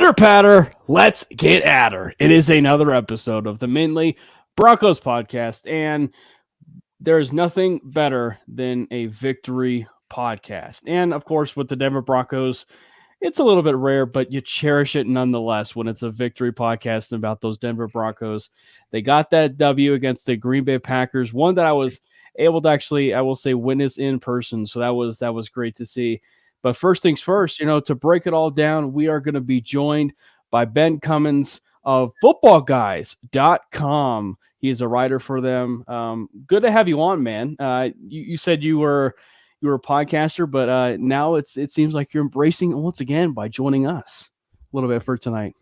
Pitter patter, let's get at her. It is another episode of the Manely Broncos Podcast, and there's nothing better than a victory podcast. And of course, with the Denver Broncos, it's a little bit rare, but you cherish it nonetheless when it's a victory podcast about those Denver Broncos. They got that W against the Green Bay Packers, one that I was able to actually, I will say, witness in person. So that was great to see. But first things first, to break it all down, we are going to be joined by Ben Cummins of footballguys.com. He is a writer for them. Good to have you on, man. You said you were a podcaster, but now it seems like you're embracing it once again by joining us a little bit for tonight.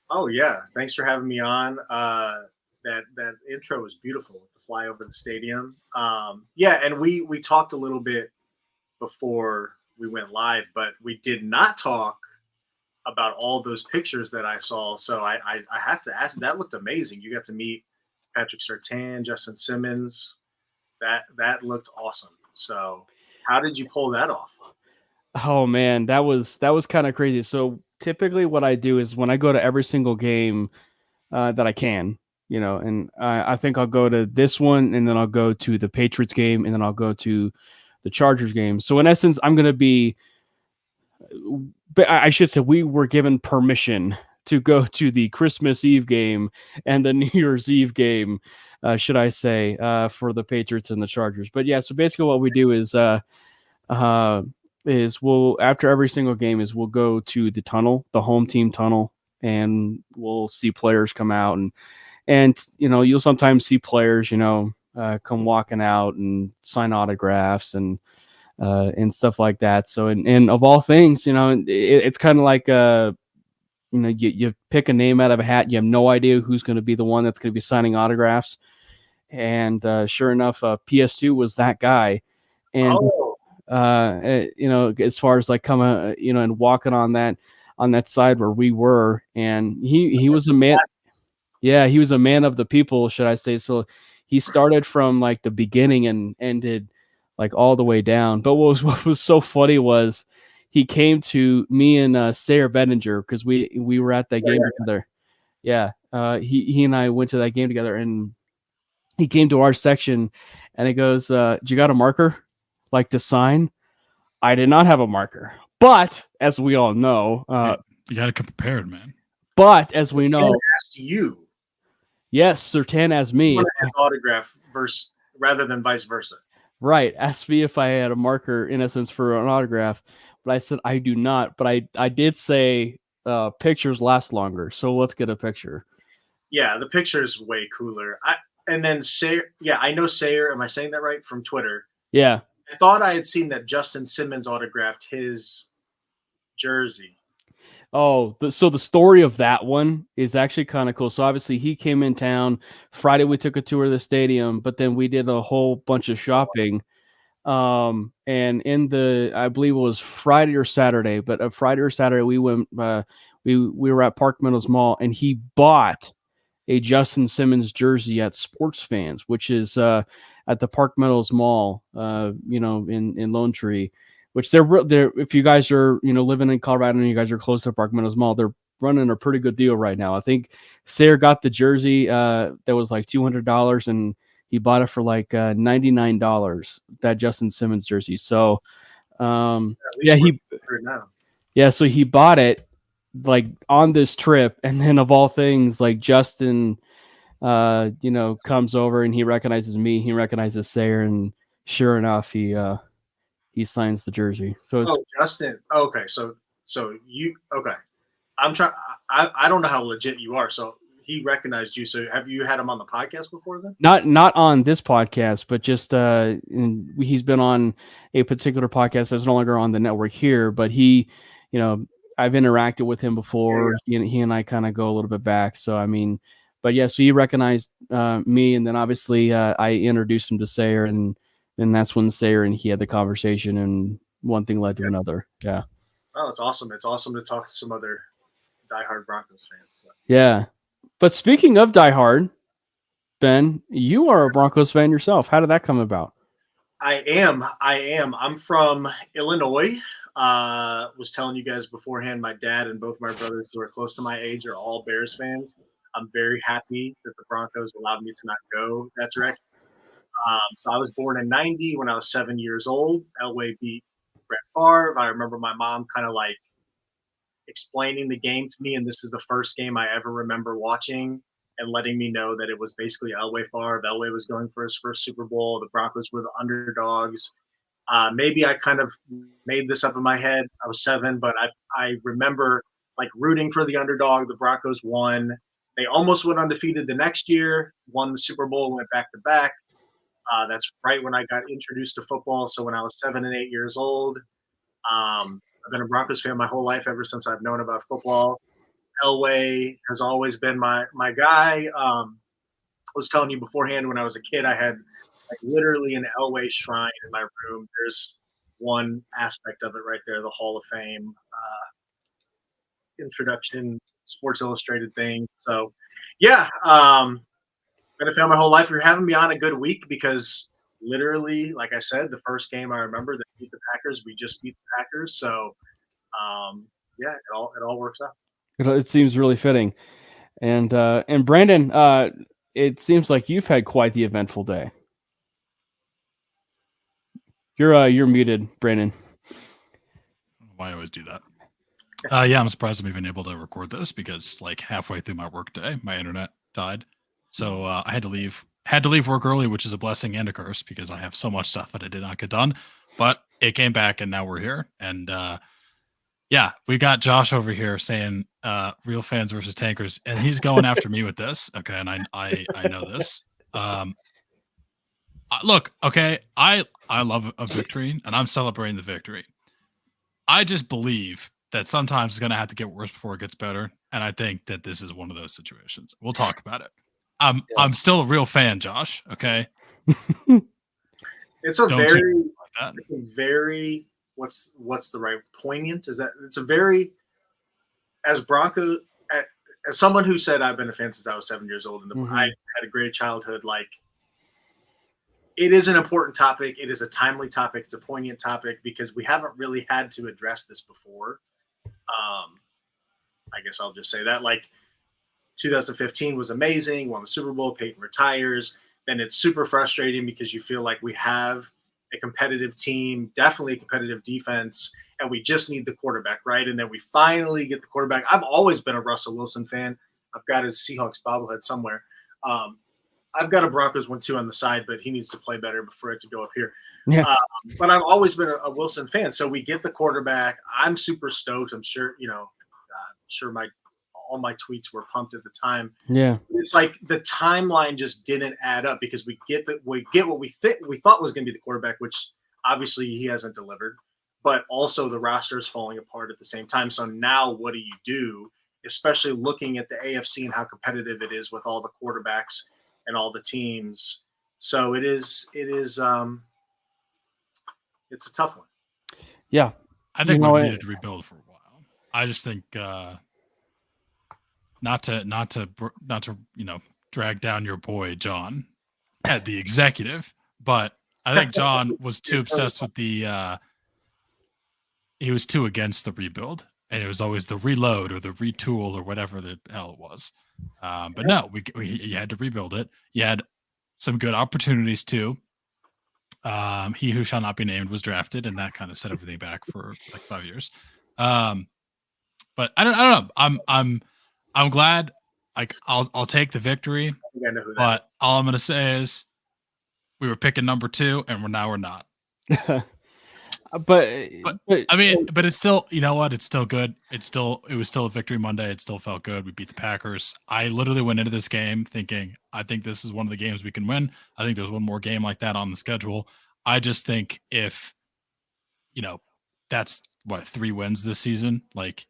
Oh, yeah. Thanks for having me on. That intro was beautiful with the fly over the stadium. And we talked a little bit before we went live, but we did not talk about all those pictures that I saw. So I have to ask, that looked amazing. You got to meet Patrick Surtain, Justin Simmons. That looked awesome. So how did you pull that off? Oh man, that was kind of crazy. So typically what I do is when I go to every single game that I can, and I think I'll go to this one, and then I'll go to the Patriots game, and then I'll go to the Chargers game. So in essence, I'm going to be, I should say, we were given permission to go to the Christmas Eve game and the New Year's Eve game, should I say, for the Patriots and the Chargers. But yeah, so basically what we do is we'll, after every single game, we'll go to the tunnel, the home team tunnel, and we'll see players come out, and you'll sometimes see players, come walking out and sign autographs and stuff like that. So, and of all things, it's kind of like, you pick a name out of a hat. You have no idea who's going to be the one that's going to be signing autographs. And sure enough, PS2 was that guy. And, as far as like coming, and walking on that side where we were, and he was a man. Yeah, he was a man of the people, should I say. So he started from like the beginning and ended like all the way down. But what was so funny was he came to me and Sayer Bettinger, because we were at that game together. Yeah, he and I went to that game together, and he came to our section, and he goes, "Do you got a marker, like to sign?" I did not have a marker, but as we all know, you got to come prepared, man. But as we know, asked you. Yes, Surtain asked me. Autograph rather than vice versa. Right. Asked me if I had a marker, in essence, for an autograph. But I said I do not. But I did say pictures last longer. So let's get a picture. Yeah, the picture is way cooler. And then Sayer. Yeah, I know Sayer. Am I saying that right? From Twitter. Yeah. I thought I had seen that Justin Simmons autographed his jersey. Oh, so the story of that one is actually kind of cool. So obviously he came in town Friday. We took a tour of the stadium, but then we did a whole bunch of shopping. And I believe it was Friday or Saturday, but Friday or Saturday we went. We were at Park Meadows Mall, and he bought a Justin Simmons jersey at Sports Fans, which is at the Park Meadows Mall, in Lone Tree. Which they're if you guys are living in Colorado and you guys are close to Park Meadows Mall, they're running a pretty good deal right now. I think Sayer got the jersey that was like $200, and he bought it for like $99. That Justin Simmons jersey. So so he bought it like on this trip, and then of all things, like Justin, comes over and he recognizes me, he recognizes Sayer, and sure enough, he signs the jersey. So it's Justin. Okay. So you, okay. I'm trying. I don't know how legit you are. So he recognized you. So have you had him on the podcast before then? Not on this podcast, but just he's been on a particular podcast that's no longer on the network here, but he, I've interacted with him before. Yeah. He and I kind of go a little bit back. So, I mean, but yeah, so he recognized me, and then obviously I introduced him to Sayer, and that's when Sayer and he had the conversation, and one thing led to another. Yeah. Oh, it's awesome. It's awesome to talk to some other diehard Broncos fans. So. Yeah. But speaking of diehard, Ben, you are a Broncos fan yourself. How did that come about? I am. I'm from Illinois. Was telling you guys beforehand, my dad and both my brothers who are close to my age are all Bears fans. I'm very happy that the Broncos allowed me to not go that direction. So I was born in 90. When I was 7 years old, Elway beat Brett Favre. I remember my mom kind of like explaining the game to me, and this is the first game I ever remember watching and letting me know that it was basically Elway Favre. Elway was going for his first Super Bowl. The Broncos were the underdogs. Maybe I kind of made this up in my head. I was 7, but I remember like rooting for the underdog. The Broncos won. They almost went undefeated the next year, won the Super Bowl, went back to back. That's right when I got introduced to football. So when I was 7 and 8 years old, I've been a Broncos fan my whole life ever since I've known about football. Elway has always been my guy. I was telling you beforehand, when I was a kid, I had like literally an Elway shrine in my room. There's one aspect of it right there, the Hall of Fame introduction, Sports Illustrated thing. So, yeah, been a fan my whole life. You're having me on a good week because literally, like I said, the first game I remember that beat the Packers, we just beat the Packers. So, yeah, it all works out. It seems really fitting. And Brandon, it seems like you've had quite the eventful day. You're muted, Brandon. Why I always do that. Yeah, I'm surprised I'm even able to record this because like halfway through my work day, my internet died. So I had to leave work early, which is a blessing and a curse because I have so much stuff that I did not get done. But it came back and now we're here. And yeah, we got Josh over here saying real fans versus tankers, and he's going after me with this. Okay, and I know this. Look, okay, I love a victory, and I'm celebrating the victory. I just believe that sometimes it's going to have to get worse before it gets better, and I think that this is one of those situations. We'll talk about it. I'm still a real fan, Josh. Okay. It's a very what's the right poignant? Is that it's a very as someone who said I've been a fan since I was 7 years old, and I had a great childhood. Like, it is an important topic. It is a timely topic. It's a poignant topic because we haven't really had to address this before. I guess I'll just say that. Like, 2015 was amazing. Won the Super Bowl. Peyton retires. Then it's super frustrating because you feel like we have a competitive team, definitely a competitive defense, and we just need the quarterback, right? And then we finally get the quarterback. I've always been a Russell Wilson fan. I've got his Seahawks bobblehead somewhere. I've got a Broncos one too on the side, but he needs to play better for it to go up here. Yeah. But I've always been a Wilson fan. So we get the quarterback. I'm super stoked. I'm sure, all my tweets were pumped at the time. Yeah. It's like the timeline just didn't add up because we get what we thought was going to be the quarterback, which obviously he hasn't delivered, but also the roster is falling apart at the same time. So now what do you do, especially looking at the AFC and how competitive it is with all the quarterbacks and all the teams? So it's a tough one. Yeah. I think we needed to rebuild for a while. I just think, not to drag down your boy John at the executive, but I think John was too obsessed with he was too against the rebuild, and it was always the reload or the retool or whatever the hell it was. But no, you had to rebuild it. You had some good opportunities too. He who shall not be named was drafted, and that kind of set everything back for like 5 years. But I don't know. I'm glad. Like I'll take the victory, but all I'm gonna say is we were picking number 2, and we're not. but I mean, but it's still, you know what? It's still good. It was still a victory Monday. It still felt good. We beat the Packers. I literally went into this game thinking, I think this is one of the games we can win. I think there's one more game like that on the schedule. I just think if, that's 3 wins this season. Like,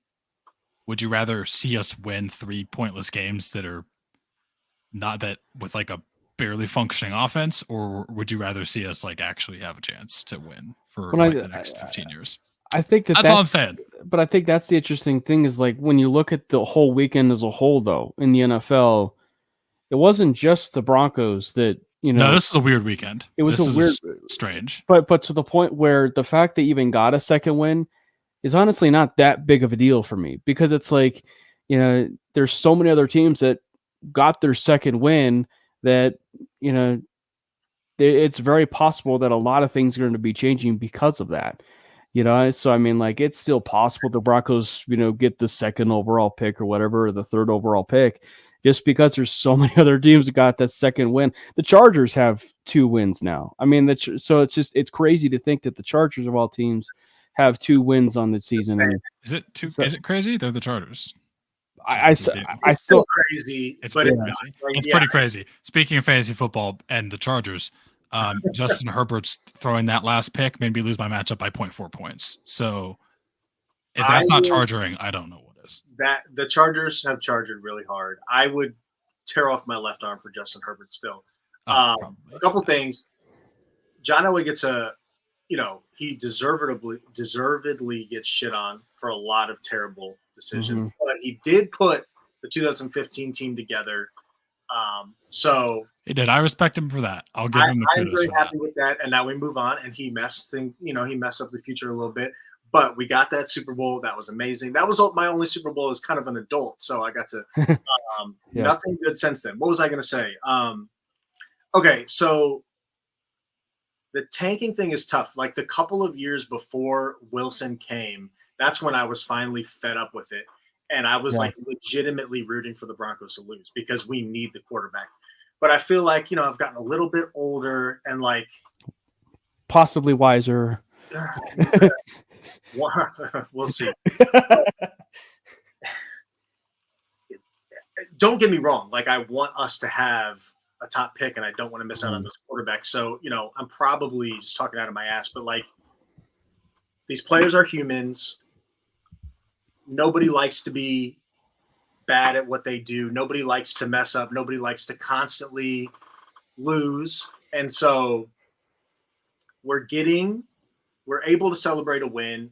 would you rather see us win 3 pointless games that are not that with like a barely functioning offense, or would you rather see us like actually have a chance to win for the next 15 years? I think that's all I'm saying. But I think that's the interesting thing is like when you look at the whole weekend as a whole, though, in the NFL, it wasn't just the Broncos that, No, this is a weird weekend. It was strange. But to the point where the fact they even got a second win is honestly not that big of a deal for me, because it's like, you know, there's so many other teams that got their second win that, you know, it's very possible that a lot of things are going to be changing because of that. You know, so I mean, like, it's still possible the Broncos, you know, get the second overall pick or whatever, or the third overall pick, just because there's so many other teams that got that second win. The Chargers have 2 wins now. I mean, so it's crazy to think that the Chargers of all teams have 2 wins on the season. And is it crazy? They're the Chargers. I still crazy. It's but pretty crazy. It's pretty crazy. Speaking of fantasy football and the Chargers, Justin Herbert's throwing that last pick made me lose my matchup by 0.4 points. So if that's not charging, I don't know what is. That the Chargers have charged really hard. I would tear off my left arm for Justin Herbert still. A couple things. John Elway gets he deservedly gets shit on for a lot of terrible decisions, but he did put the 2015 team together. So he did. I respect him for that. I'll give him the kudos. I'm very happy with that. And now we move on. And he messed up the future a little bit. But we got that Super Bowl. That was amazing. That was my only Super Bowl as kind of an adult. So I got to nothing good since then. What was I going to say? Okay, so the tanking thing is tough. Like the couple of years before Wilson came, that's when I was finally fed up with it. And I was like legitimately rooting for the Broncos to lose because we need the quarterback. But I feel like, I've gotten a little bit older and like possibly wiser. We'll see. Don't get me wrong. Like I want us to have a top pick and I don't want to miss out on this quarterback. So, I'm probably just talking out of my ass, but like these players are humans. Nobody likes to be bad at what they do. Nobody likes to mess up. Nobody likes to constantly lose. And so we're able to celebrate a win,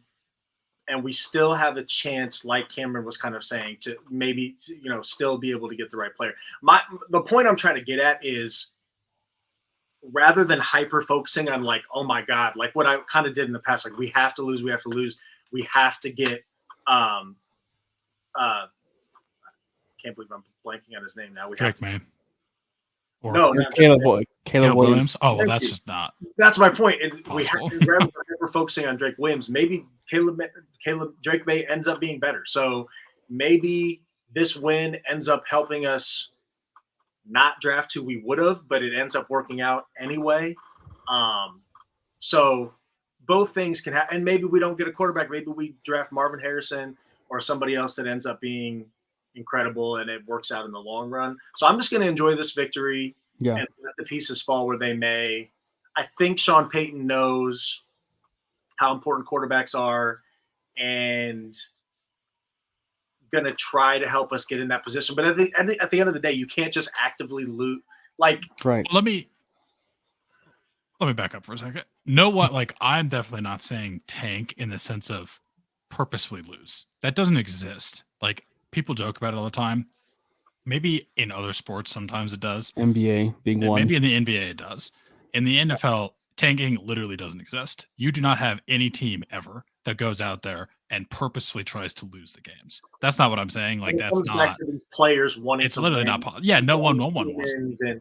and we still have a chance, like Cameron was kind of saying, to maybe, still be able to get the right player. The point I'm trying to get at is rather than hyper focusing on like, oh my God, like what I kind of did in the past, like we have to lose. We have to get, can't believe I'm blanking on his name now. Drake May. No, Caleb Williams. Oh, well, that's just not. That's my point. We have to, rather than we're focusing on Drake Williams, maybe Drake May ends up being better. So maybe this win ends up helping us not draft who we would have, but it ends up working out anyway. So both things can happen. And maybe we don't get a quarterback. Maybe we draft Marvin Harrison or somebody else that ends up being incredible and it works out in the long run. So I'm just going to enjoy this victory and let the pieces fall where they may. I think Sean Payton knows how important quarterbacks are and going to try to help us get in that position. But at the end of the day, you can't just actively loot. Like, right. Let me back up for a second. Know what? Like, I'm definitely not saying tank in the sense of purposefully lose. That doesn't exist. Like, people joke about it all the time. Maybe in other sports, sometimes it does. NBA, big one. Maybe in the NBA, it does. In the NFL, tanking literally doesn't exist. You do not have any team ever that goes out there and purposefully tries to lose the games. That's not what I'm saying. Like, that's not. Back to these players wanting. It's literally not possible. Yeah, no one wants.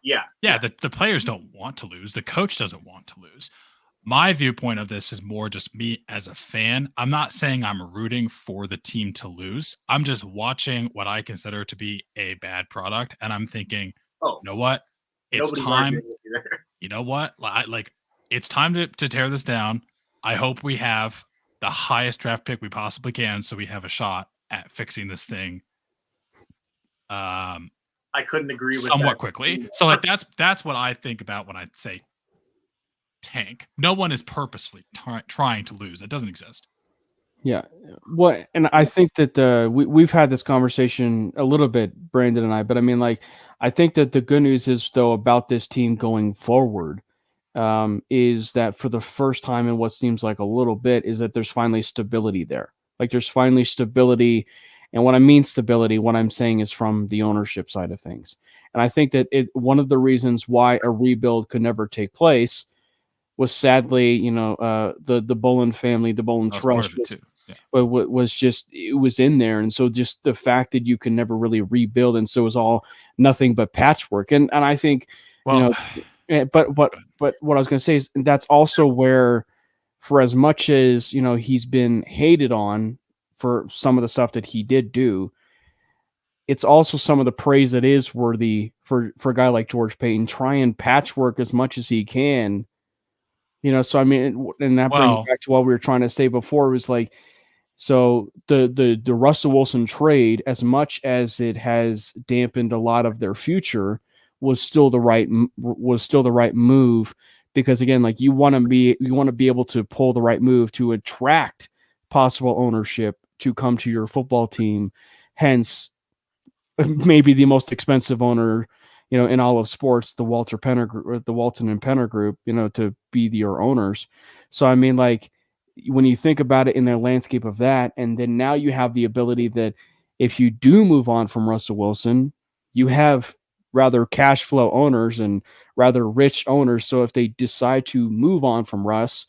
Yeah. The players don't want to lose. The coach doesn't want to lose. My viewpoint of this is more just me as a fan. I'm not saying I'm rooting for the team to lose. I'm just watching what I consider to be a bad product. And I'm thinking, you know what? It's time. You know what? Like, it's time to tear this down. I hope we have the highest draft pick we possibly can so we have a shot at fixing this thing. I couldn't agree with somewhat that. Quickly. So like that's what I think about when I say tank. No one is purposefully trying to lose. It doesn't exist. Yeah. And I think that we've had this conversation a little bit, Brandon and I, but I mean, like, I think that the good news is though about this team going forward is that for the first time in what seems like a little bit is that there's finally stability there. Like there's finally stability. And when I mean stability, what I'm saying is from the ownership side of things. And I think that one of the reasons why a rebuild could never take place was sadly, the Bolin family, the Bolin Trust but what was just, it was in there. And so just the fact that you can never really rebuild, and so it was all nothing but patchwork. And I think, Well, but what I was going to say is that's also where, for as much as, he's been hated on for some of the stuff that he did do, it's also some of the praise that is worthy for a guy like George Payton. Try and patchwork as much as he can, so I mean, and that brings back to what we were trying to say before. It was like, so the Russell Wilson trade, as much as it has dampened a lot of their future, was still the right move, because again, like, you want to be able to pull the right move to attract possible ownership to come to your football team. Hence, maybe the most expensive owner, in all of sports, the Walton and Penner Group, to be your owners. So I mean, like, when you think about it in the landscape of that, and then now you have the ability that if you do move on from Russell Wilson, you have rather cash flow owners and rather rich owners. So if they decide to move on from Russ,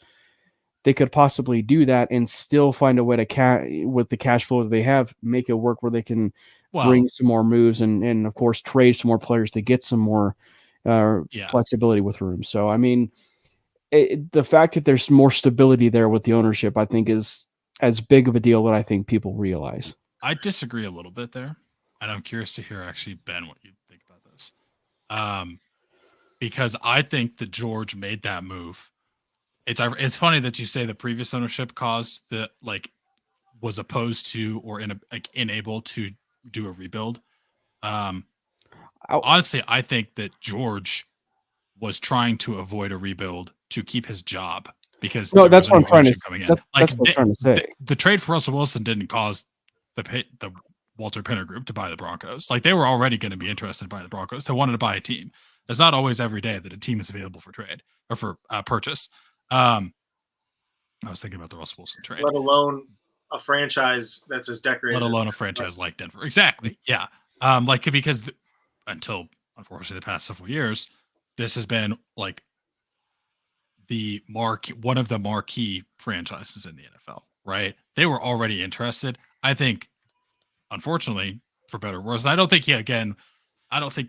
they could possibly do that and still find a way to with the cash flow that they have, make it work where they can bring some more moves and of course trade some more players to get some more flexibility with room. So I mean, the fact that there's more stability there with the ownership, I think, is as big of a deal that I think people realize. I disagree a little bit there, and I'm curious to hear, actually, Ben, what you think about this. Because I think that George made that move. It's funny that you say the previous ownership was opposed to or unable to do a rebuild. Honestly, I think that George was trying to avoid a rebuild to keep his job, because that's what I'm trying to that's what I'm trying to say. The trade for Russell Wilson didn't cause the Walter Penner Group to buy the Broncos. Like, they were already going to be interested by the Broncos. They wanted to buy a team. It's not always every day that a team is available for trade or for purchase. I was thinking about the Russell Wilson trade. Let alone a franchise that's as decorated. Let alone a franchise like Denver. Exactly. Yeah. Because until, unfortunately, the past several years, this has been like one of the marquee franchises in the NFL, right? They were already interested. I think, unfortunately, for better or worse, I don't think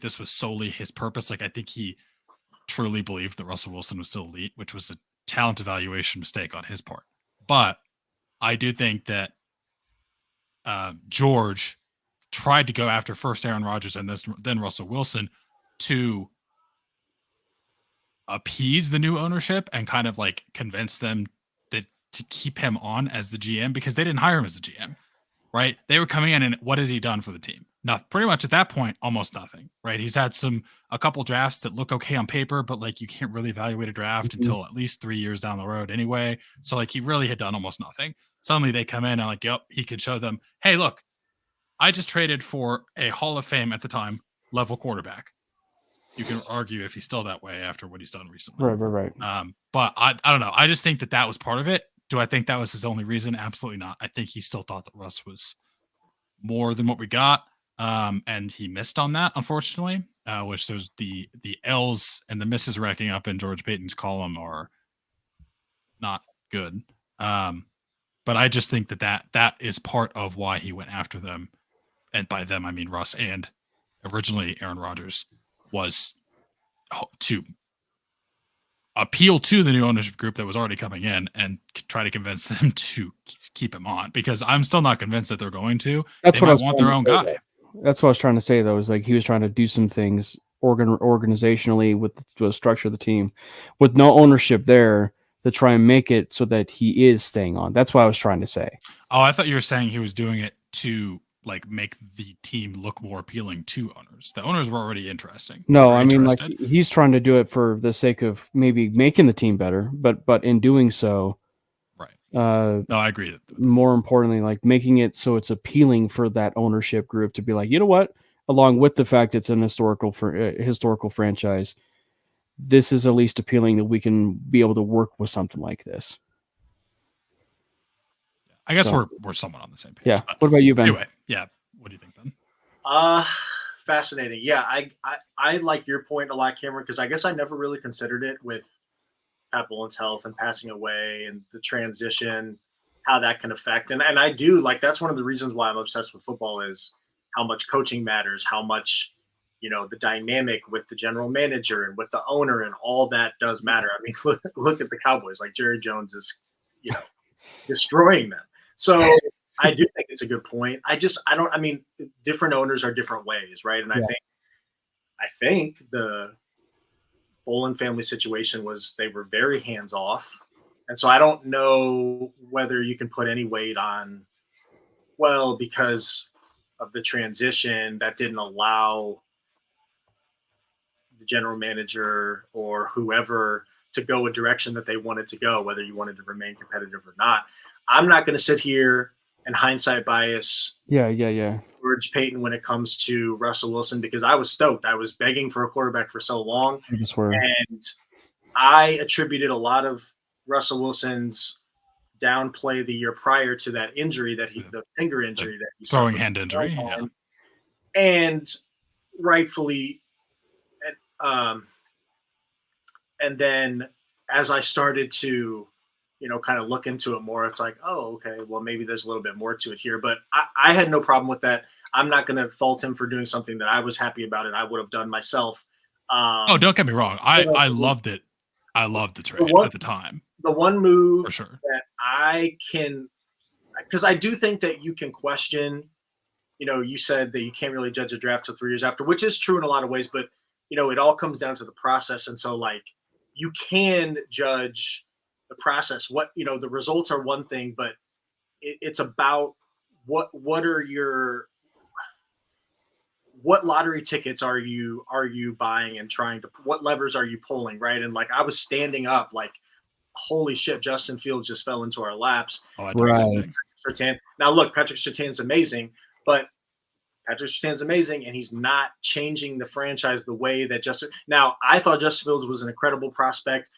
this was solely his purpose. Like, I think he truly believed that Russell Wilson was still elite, which was a talent evaluation mistake on his part. But I do think that George tried to go after first Aaron Rodgers and then Russell Wilson to appease the new ownership and kind of like convince them that to keep him on as the GM, because they didn't hire him as the GM, right? They were coming in, and what has he done for the team? Nothing. Pretty much at that point, almost nothing, right? He's had a couple drafts that look okay on paper, but like, you can't really evaluate a draft until at least 3 years down the road anyway. So like, he really had done almost nothing. Suddenly they come in and like, yep, he could show them, hey, look, I just traded for a Hall of Fame at the time level quarterback. You can argue if he's still that way after what he's done recently. Right. But I don't know. I just think that was part of it. Do I think that was his only reason? Absolutely not. I think he still thought that Russ was more than what we got. And he missed on that, unfortunately, which there's the L's and the misses racking up in George Payton's column are not good. But I just think that is part of why he went after them. And by them, I mean Russ, and originally Aaron Rodgers, was to appeal to the new ownership group that was already coming in and try to convince them to keep him on, because I'm still not convinced that they're going to. That's they what I want their own guy. That's what I was trying to say, though, is like, he was trying to do some things organizationally with the structure of the team with no ownership there to try and make it so that he is staying on. That's what I was trying to say. Oh, I thought you were saying he was doing it to like make the team look more appealing to owners. The owners were already interesting. No, I mean, like, he's trying to do it for the sake of maybe making the team better, but in doing so, right. No, I agree. More importantly, like, making it so it's appealing for that ownership group to be like, you know what? Along with the fact it's an historical franchise, this is at least appealing that we can be able to work with something like this. I guess we're somewhat on the same page. Yeah. What about you, Ben? Anyway, yeah. What do you think, Ben? Fascinating. Yeah, I like your point a lot, Cameron, because I guess I never really considered it with Pat Bullen's health and passing away and the transition how that can affect. And I do like, that's one of the reasons why I'm obsessed with football is how much coaching matters, how much, the dynamic with the general manager and with the owner and all that does matter. I mean, look at the Cowboys, like Jerry Jones is, destroying them. So I do think it's a good point. Different owners are different ways. Right. And I think the Bolin family situation was, they were very hands off. And so I don't know whether you can put any weight on, well, because of the transition that didn't allow the general manager or whoever to go a direction that they wanted to go, whether you wanted to remain competitive or not. I'm not going to sit here and hindsight bias George Payton when it comes to Russell Wilson, because I was stoked. I was begging for a quarterback for so long. And I attributed a lot of Russell Wilson's downplay the year prior to that injury the finger injury that he throwing hand injury. Yeah. And rightfully, and then as I started to, kind of look into it more, it's like, oh, okay, well, maybe there's a little bit more to it here. But I had no problem with that. I'm not going to fault him for doing something that I was happy about and I would have done myself. Don't get me wrong. I loved it. I loved the trade at the time. The one move for sure that I can, because I do think that you can question, you said that you can't really judge a draft till 3 years after, which is true in a lot of ways, but it all comes down to the process. And so like, you can judge the process. What, the results are one thing, but it's about what lottery tickets are you buying and trying to, what levers are you pulling? Right. And like, I was standing up like, holy shit, Justin Fields just fell into our laps. Right. Now look, Patrick Surtain's amazing, and he's not changing the franchise the way that now I thought Justin Fields was an incredible prospect.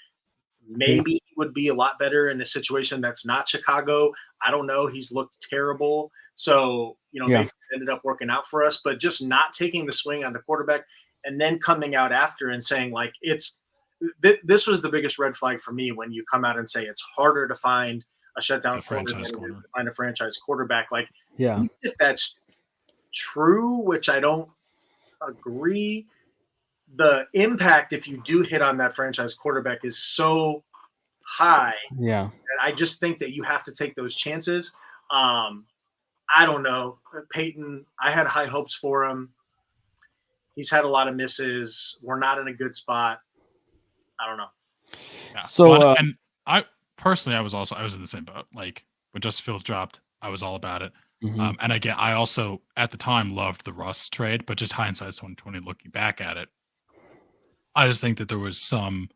Maybe he would be a lot better in a situation that's not Chicago. I don't know. He's looked terrible. So, maybe it ended up working out for us, but just not taking the swing on the quarterback and then coming out after and saying like, this was the biggest red flag for me when you come out and say it's harder to find a shutdown quarterback than it is to find a franchise quarterback. Like, if that's true, which I don't agree, the impact if you do hit on that franchise quarterback is so high. Yeah. And I just think that you have to take those chances. I don't know. Peyton, I had high hopes for him. He's had a lot of misses. We're not in a good spot. I don't know. Yeah. So, and I personally, I was in the same boat. Like when Justin Fields dropped, I was all about it. Mm-hmm. And again, I also at the time loved the Russ trade, but just hindsight's 2020, looking back at it, I just think that there was some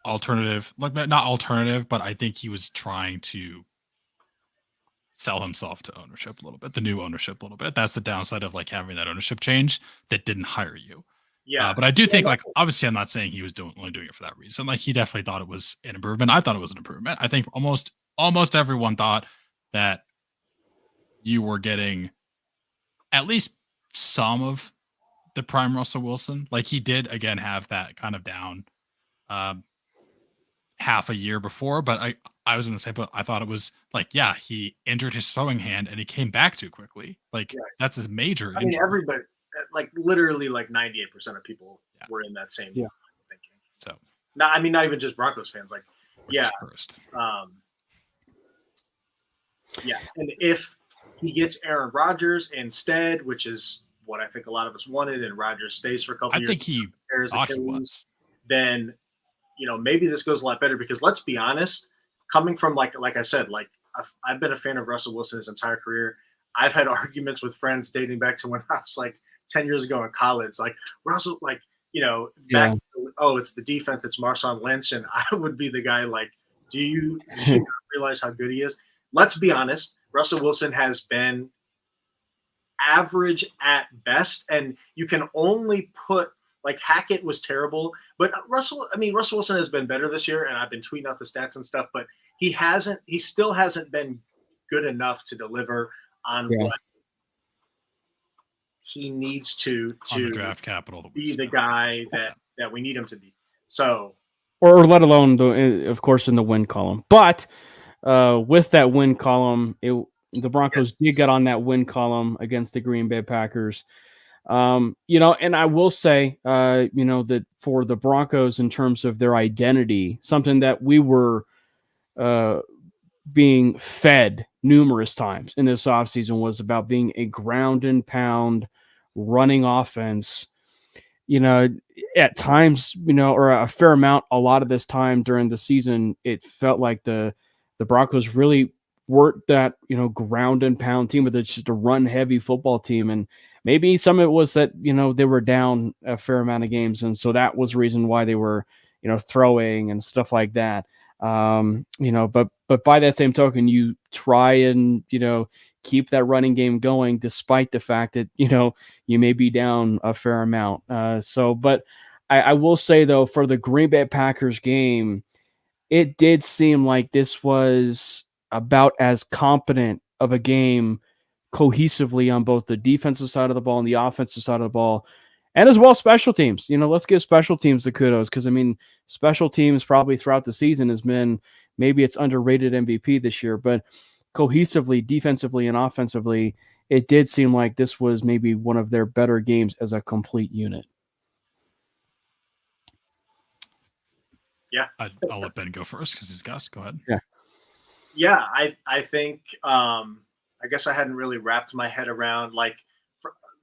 alternative, like not alternative, but I think he was trying to sell himself to ownership a little bit, the new ownership a little bit. That's the downside of like having that ownership change that didn't hire you. Yeah. But I do think like, obviously I'm not saying he was only doing it for that reason. Like he definitely thought it was an improvement. I thought it was an improvement. I think almost everyone thought that you were getting at least some of the prime Russell Wilson. Like he did again have that kind of down half a year before, but I was in the same boat. I thought it was like, yeah, he injured his throwing hand and he came back too quickly. Like that's his major injury. I mean, everybody, like literally like 98% of people were in that same thinking. So not even just Broncos fans, like, and if he gets Aaron Rodgers instead, which is what I think a lot of us wanted, and Rodgers stays for a couple years, I think he was. Then, maybe this goes a lot better, because let's be honest, coming from like I said, like I've been a fan of Russell Wilson his entire career. I've had arguments with friends dating back to when I was like 10 years ago in college, like Russell, like, back, it's the defense, it's Marshawn Lynch. And I would be the guy like, do you not realize how good he is? Let's be honest. Russell Wilson has been average at best. And you can only put, like, Hackett was terrible, but Russell Wilson has been better this year. And I've been tweeting out the stats and stuff, but he still hasn't been good enough to deliver on what he needs to the draft capital be the guy that we need him to be. So or let alone of course, in the win column. But with that win column, the Broncos did get on that win column against the Green Bay Packers. And I will say, that for the Broncos, in terms of their identity, something that we were being fed numerous times in this offseason was about being a ground and pound running offense. At times, or a fair amount, a lot of this time during the season, it felt like the Broncos really weren't that, ground and pound team, but it's just a run heavy football team. And maybe some of it was that, they were down a fair amount of games. And so that was the reason why they were, throwing and stuff like that. But by that same token, you try and, keep that running game going, despite the fact that, you may be down a fair amount. But I will say, though, for the Green Bay Packers game, it did seem like this was about as competent of a game cohesively on both the defensive side of the ball and the offensive side of the ball, and as well special teams. Let's give special teams the kudos, because special teams probably throughout the season has been, maybe it's underrated MVP this year, but cohesively, defensively and offensively, it did seem like this was maybe one of their better games as a complete unit. Yeah, I'll let Ben go first because he's guest. Go ahead. Yeah. I think I guess I hadn't really wrapped my head around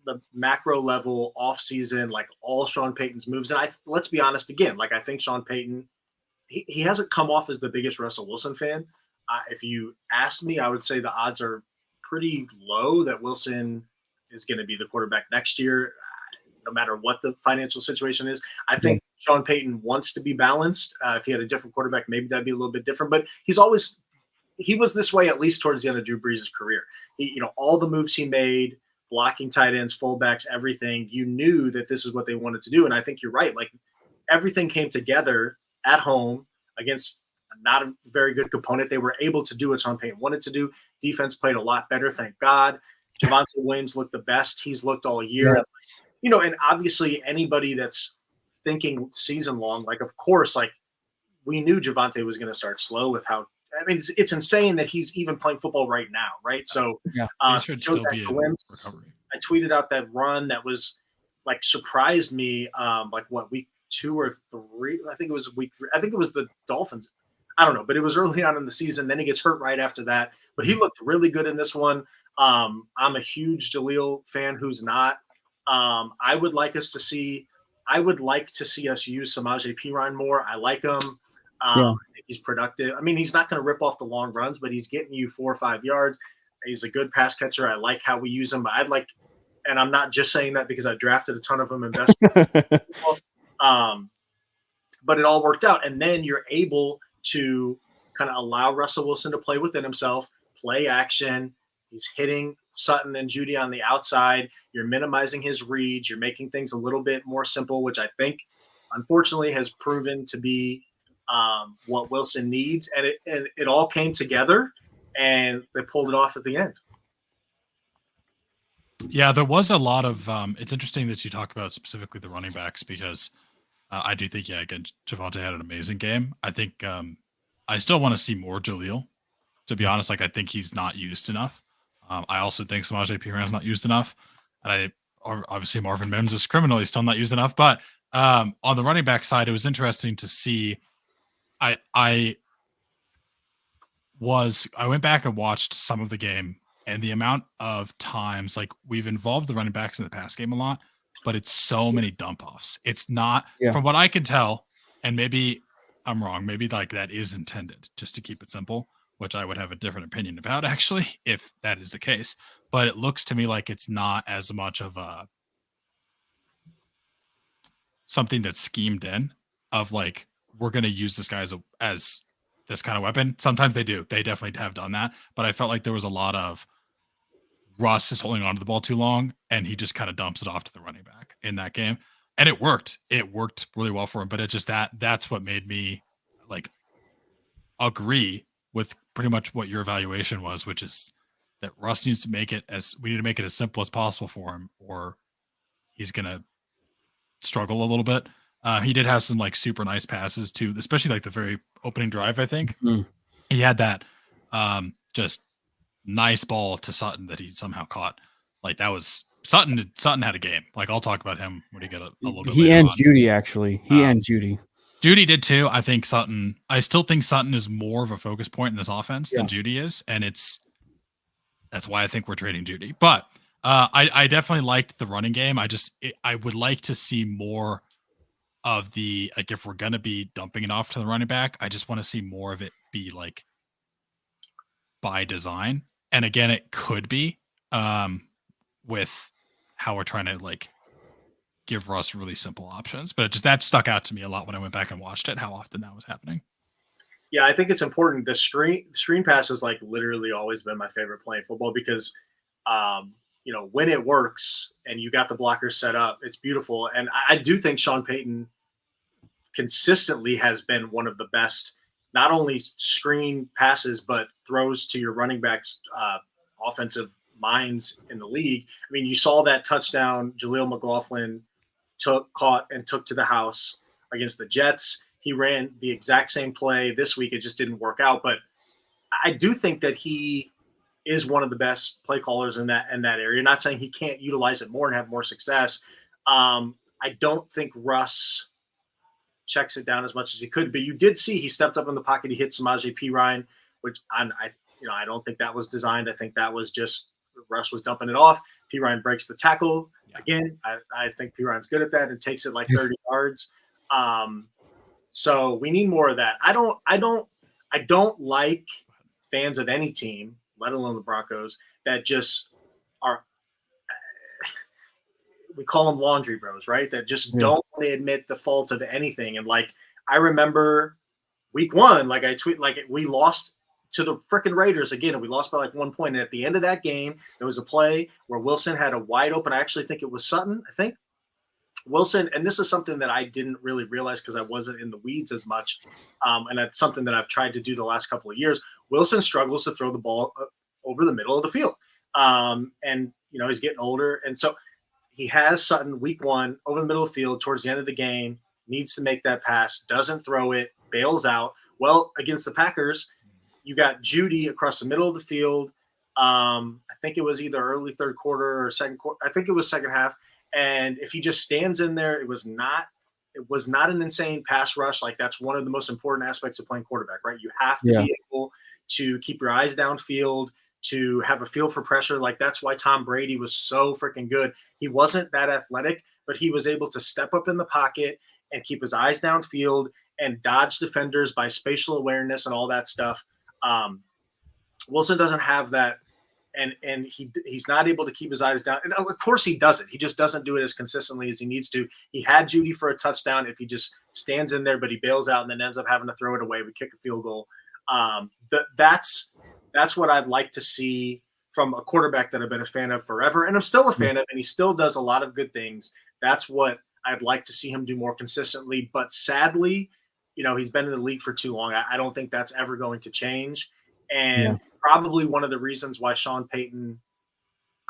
the macro level off season, like all Sean Payton's moves. And let's be honest again, I think Sean Payton, he hasn't come off as the biggest Russell Wilson fan. If you asked me, I would say the odds are pretty low that Wilson is going to be the quarterback next year, no matter what the financial situation is. I think Sean Payton wants to be balanced. If he had a different quarterback, maybe that'd be a little bit different. But he was this way at least towards the end of Drew Brees' career. All the moves he made, blocking tight ends, fullbacks, everything, you knew that this is what they wanted to do. And I think you're right. Everything came together at home against not a very good component. They were able to do what Sean Payton wanted to do. Defense played a lot better, thank God. Javonte Williams looked the best he's looked all year. Yes. And obviously anybody that's thinking season long, of course, we knew Javonte was going to start slow with how, it's insane that he's even playing football right now, right? So he should still be in recovery. I tweeted out that run that was surprised me, week 2 or 3? I think it was week 3. I think it was the Dolphins. I don't know, but it was early on in the season. Then he gets hurt right after that. But he looked really good in this one. I'm a huge Jaleel fan. Who's not? I would like to see us use Samaje Perine more. I like him. I think he's productive. He's not going to rip off the long runs, but he's getting you 4 or 5 yards. He's a good pass catcher. I like how we use him. And I'm not just saying that because I drafted a ton of them in best. But it all worked out. And then you're able to kind of allow Russell Wilson to play within himself, play action. He's hitting Sutton and Judy on the outside. You're minimizing his reads. You're making things a little bit more simple, which I think, unfortunately, has proven to be what Wilson needs. And it all came together, and they pulled it off at the end. Yeah, there was a lot of it's interesting that you talk about specifically the running backs, because I do think, again, Javonte had an amazing game. I think I still want to see more Jaleel, to be honest. I think he's not used enough. I also think Samaje Perine is not used enough. And obviously Marvin Mims is criminally still not used enough. But on the running back side, it was interesting to see. I went back and watched some of the game, and the amount of times we've involved the running backs in the pass game a lot, but it's so many dump offs. It's not, from what I can tell, and maybe I'm wrong, maybe that is intended just to keep it simple, which I would have a different opinion about, actually, if that is the case. But it looks to me like it's not as much of a something that's schemed in of we're going to use this guy as this kind of weapon. Sometimes they do. They definitely have done that. But I felt like there was a lot of Russ is holding on to the ball too long, and he just kind of dumps it off to the running back in that game. And it worked. It worked really well for him. But it's just that's what made me agree with pretty much what your evaluation was, which is that Russ needs to we need to make it as simple as possible for him, or he's going to struggle a little bit. He did have some like super nice passes too, especially like the very opening drive. I think he had that just nice ball to Sutton that he somehow caught. Like that was Sutton had a game. Like I'll talk about him when we get a little bit. He later and on. Judy actually. Judy did too. I still think Sutton is more of a focus point in this offense than Judy is, and that's why I think we're trading Judy. But I definitely liked the running game. I would like to see more of the, like, if we're gonna be dumping it off to the running back, I just want to see more of it be like by design. And again, it could be with how we're trying to like give Russ really simple options, but that stuck out to me a lot when I went back and watched it, how often that was happening. Yeah, I think it's important. The screen pass has like literally always been my favorite play in football because, when it works and you got the blockers set up, it's beautiful. And I do think Sean Payton consistently has been one of the best, not only screen passes, but throws to your running backs, offensive minds in the league. I mean, you saw that touchdown Jaleel McLaughlin caught and took to the house against the Jets. He ran the exact same play this week. It just didn't work out. But I do think that he is one of the best play callers in that area. Not saying he can't utilize it more and have more success. I don't think Russ checks it down as much as he could, but you did see he stepped up in the pocket. He hit Samaje Perine, which I don't think that was designed. I think that was just Russ was dumping it off. Perine breaks the tackle. Again, I think Perine's good at that and takes it like 30 yards. So we need more of that. I don't like fans of any team, let alone the Broncos, that just are, we call them laundry bros, right? That just don't want to admit the fault of anything. And like, I remember week 1, like I tweet, like we lost to the freaking Raiders again, and we lost by like 1 point. And at the end of that game, there was a play where Wilson had a wide open. I actually think it was Sutton. I think Wilson, and this is something that I didn't really realize because I wasn't in the weeds as much. And that's something that I've tried to do the last couple of years. Wilson struggles to throw the ball over the middle of the field. And he's getting older. And so he has Sutton week 1 over the middle of the field towards the end of the game, needs to make that pass, doesn't throw it, bails out. Well, against the Packers, you got Judy across the middle of the field. I think it was either early third quarter or second quarter. I think it was second half. And if he just stands in there, it was not an insane pass rush. Like that's one of the most important aspects of playing quarterback, right? You have to be able to keep your eyes downfield, to have a feel for pressure. Like that's why Tom Brady was so freaking good. He wasn't that athletic, but he was able to step up in the pocket and keep his eyes downfield and dodge defenders by spatial awareness and all that stuff. Wilson doesn't have that, and he's not able to keep his eyes down. And of course he doesn't. He just doesn't do it as consistently as he needs to. He had Judy for a touchdown if he just stands in there, but he bails out and then ends up having to throw it away. We kick a field goal. That's what I'd like to see from a quarterback that I've been a fan of forever, and I'm still a fan of, and he still does a lot of good things. That's what I'd like to see him do more consistently. But sadly, he's been in the league for too long. I don't think that's ever going to change. And probably one of the reasons why Sean Payton,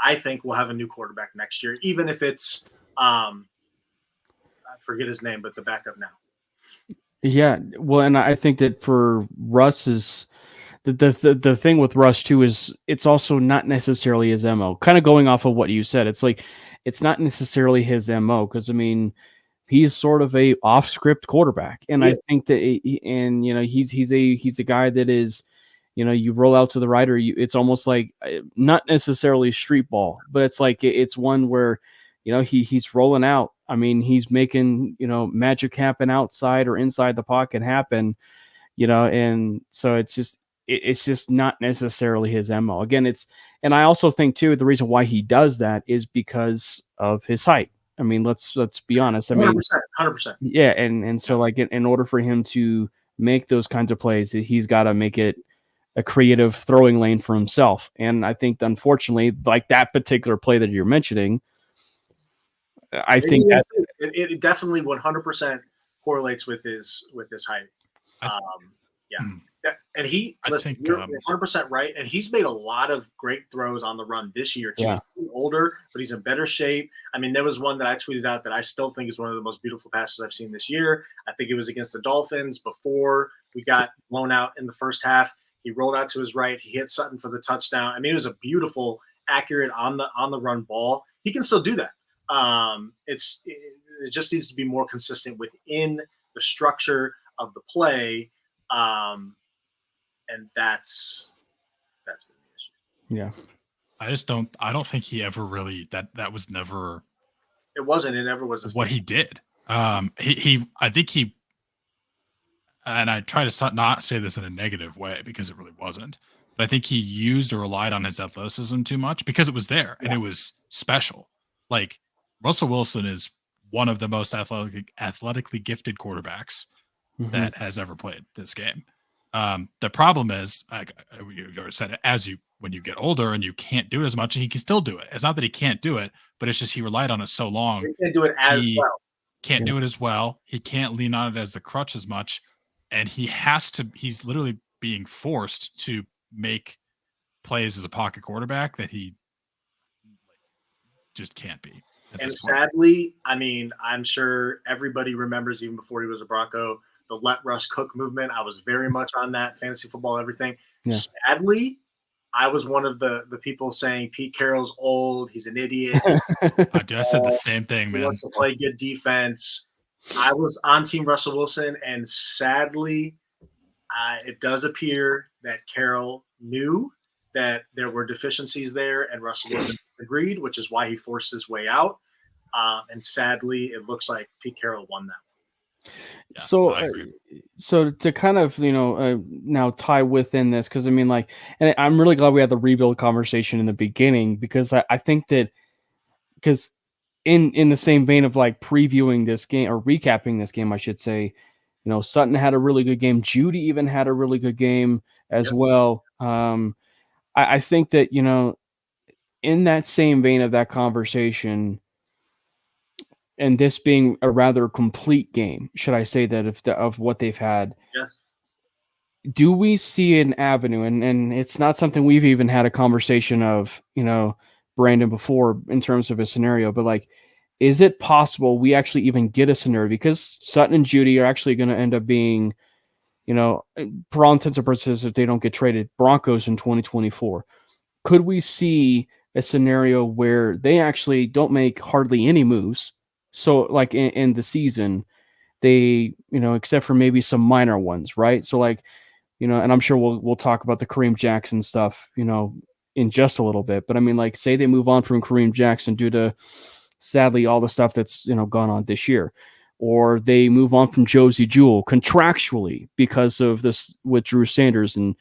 I think, will have a new quarterback next year, even if it's I forget his name, but the backup now. Yeah, well, and I think that for Russ is the thing with Russ too is it's also not necessarily his MO. Kind of going off of what you said, it's like it's not necessarily his MO because I mean he's sort of a off script quarterback, and I think that he's a guy that is. You roll out to the right, or it's almost like not necessarily street ball, but it's like it's one where, he's rolling out. I mean, he's making, magic happen outside or inside the pocket happen, and so it's just not necessarily his MO. Again, and I also think too, the reason why he does that is because of his height. I mean, let's be honest. I mean, 100%. Yeah. And so like in order for him to make those kinds of plays, he's got to make it a creative throwing lane for himself. And I think, unfortunately, like that particular play that you're mentioning, I think that it definitely 100% correlates with his height. Yeah, and listen, you're 100% right. And he's made a lot of great throws on the run this year, too. Yeah. He's older, but he's in better shape. I mean, there was one that I tweeted out that I still think is one of the most beautiful passes I've seen this year. I think it was against the Dolphins before we got blown out in the first half. He rolled out to his right. He hit Sutton for the touchdown. I mean, it was a beautiful, accurate on the run ball. He can still do that. It just needs to be more consistent within the structure of the play. And that's been the issue. Yeah. I don't think he ever really, that was never. It never was what he did. I think he, and I try to not say this in a negative way because it really wasn't, but I think he used or relied on his athleticism too much because it was there and it was special. Like Russell Wilson is one of the most athletically gifted quarterbacks that has ever played this game. The problem is, like you already said, when you get older and you can't do it as much, and he can still do it. It's not that he can't do it, but it's just he relied on it so long. He can't do it as well. Can't do it as well. He can't lean on it as the crutch as much, and he's literally being forced to make plays as a pocket quarterback that he just can't be. And sadly, I mean, I'm sure everybody remembers even before he was a Bronco, the Let Russ Cook movement. I was very much on that, fantasy football, everything. Yeah. Sadly, I was one of the people saying Pete Carroll's old. He's an idiot. I said the same thing, man. He wants to play good defense. I was on Team Russell Wilson, and sadly, it does appear that Carroll knew that there were deficiencies there, and Russell Wilson agreed, which is why he forced his way out. And sadly, it looks like Pete Carroll won that. Yeah, so to kind of, now tie within this, because I mean, like, and I'm really glad we had the rebuild conversation in the beginning, because I think that, because in the same vein of like previewing this game or recapping this game, I should say, Sutton had a really good game. Judy even had a really good game as well. I think that, in that same vein of that conversation, and this being a rather complete game, should I say that, of what they've had, yes. Do we see an avenue? And it's not something we've even had a conversation of, Brandon, before in terms of a scenario, but like, is it possible we actually even get a scenario? Because Sutton and Judy are actually going to end up being, for all intents and purposes, if they don't get traded, Broncos in 2024. Could we see a scenario where they actually don't make hardly any moves? So like in the season, they, except for maybe some minor ones, right? So like, and I'm sure we'll talk about the Kareem Jackson stuff, in just a little bit. But I mean, like, say they move on from Kareem Jackson due to, sadly, all the stuff that's, gone on this year, or they move on from Josie Jewell contractually because of this with Drew Sanders, and,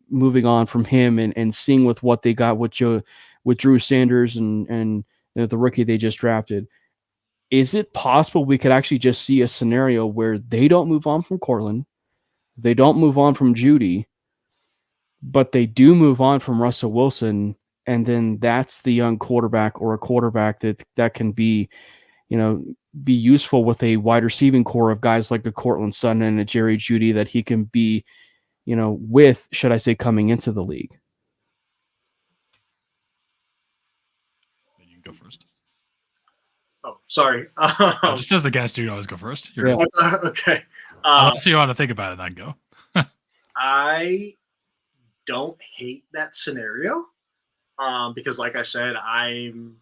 moving on from him and seeing with what they got with Drew Sanders and the rookie they just drafted. Is it possible we could actually just see a scenario where they don't move on from Cortland, they don't move on from Judy, but they do move on from Russell Wilson, and then that's the young quarterback or a quarterback that can be, be useful with a wide receiving core of guys like a Cortland Sutton and a Jerry Judy that he can be, with, should I say, coming into the league? You can go first. Oh, sorry. Just as the guest, you always go first. Yeah. Okay. I'll see you want to think about it, then go. I don't hate that scenario, because, like I said, I'm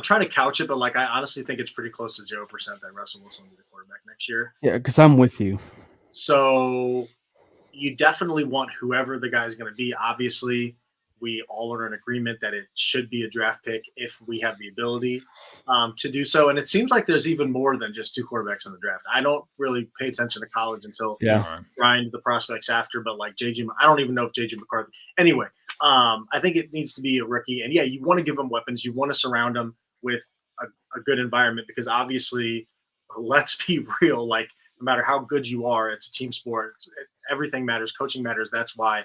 trying to couch it, but like I honestly think it's pretty close to 0% that Russell Wilson will be the quarterback next year. Yeah, because I'm with you. So you definitely want whoever the guy's going to be. Obviously, we all are in agreement that it should be a draft pick if we have the ability to do so. And it seems like there's even more than just two quarterbacks in the draft. I don't really pay attention to college until grind the prospects after, but like I don't even know if JJ McCarthy. Anyway, I think it needs to be a rookie. And yeah, you want to give him weapons. You want to surround him with a good environment, because obviously, let's be real, like no matter how good you are, it's a team sport. Everything matters. Coaching matters. That's why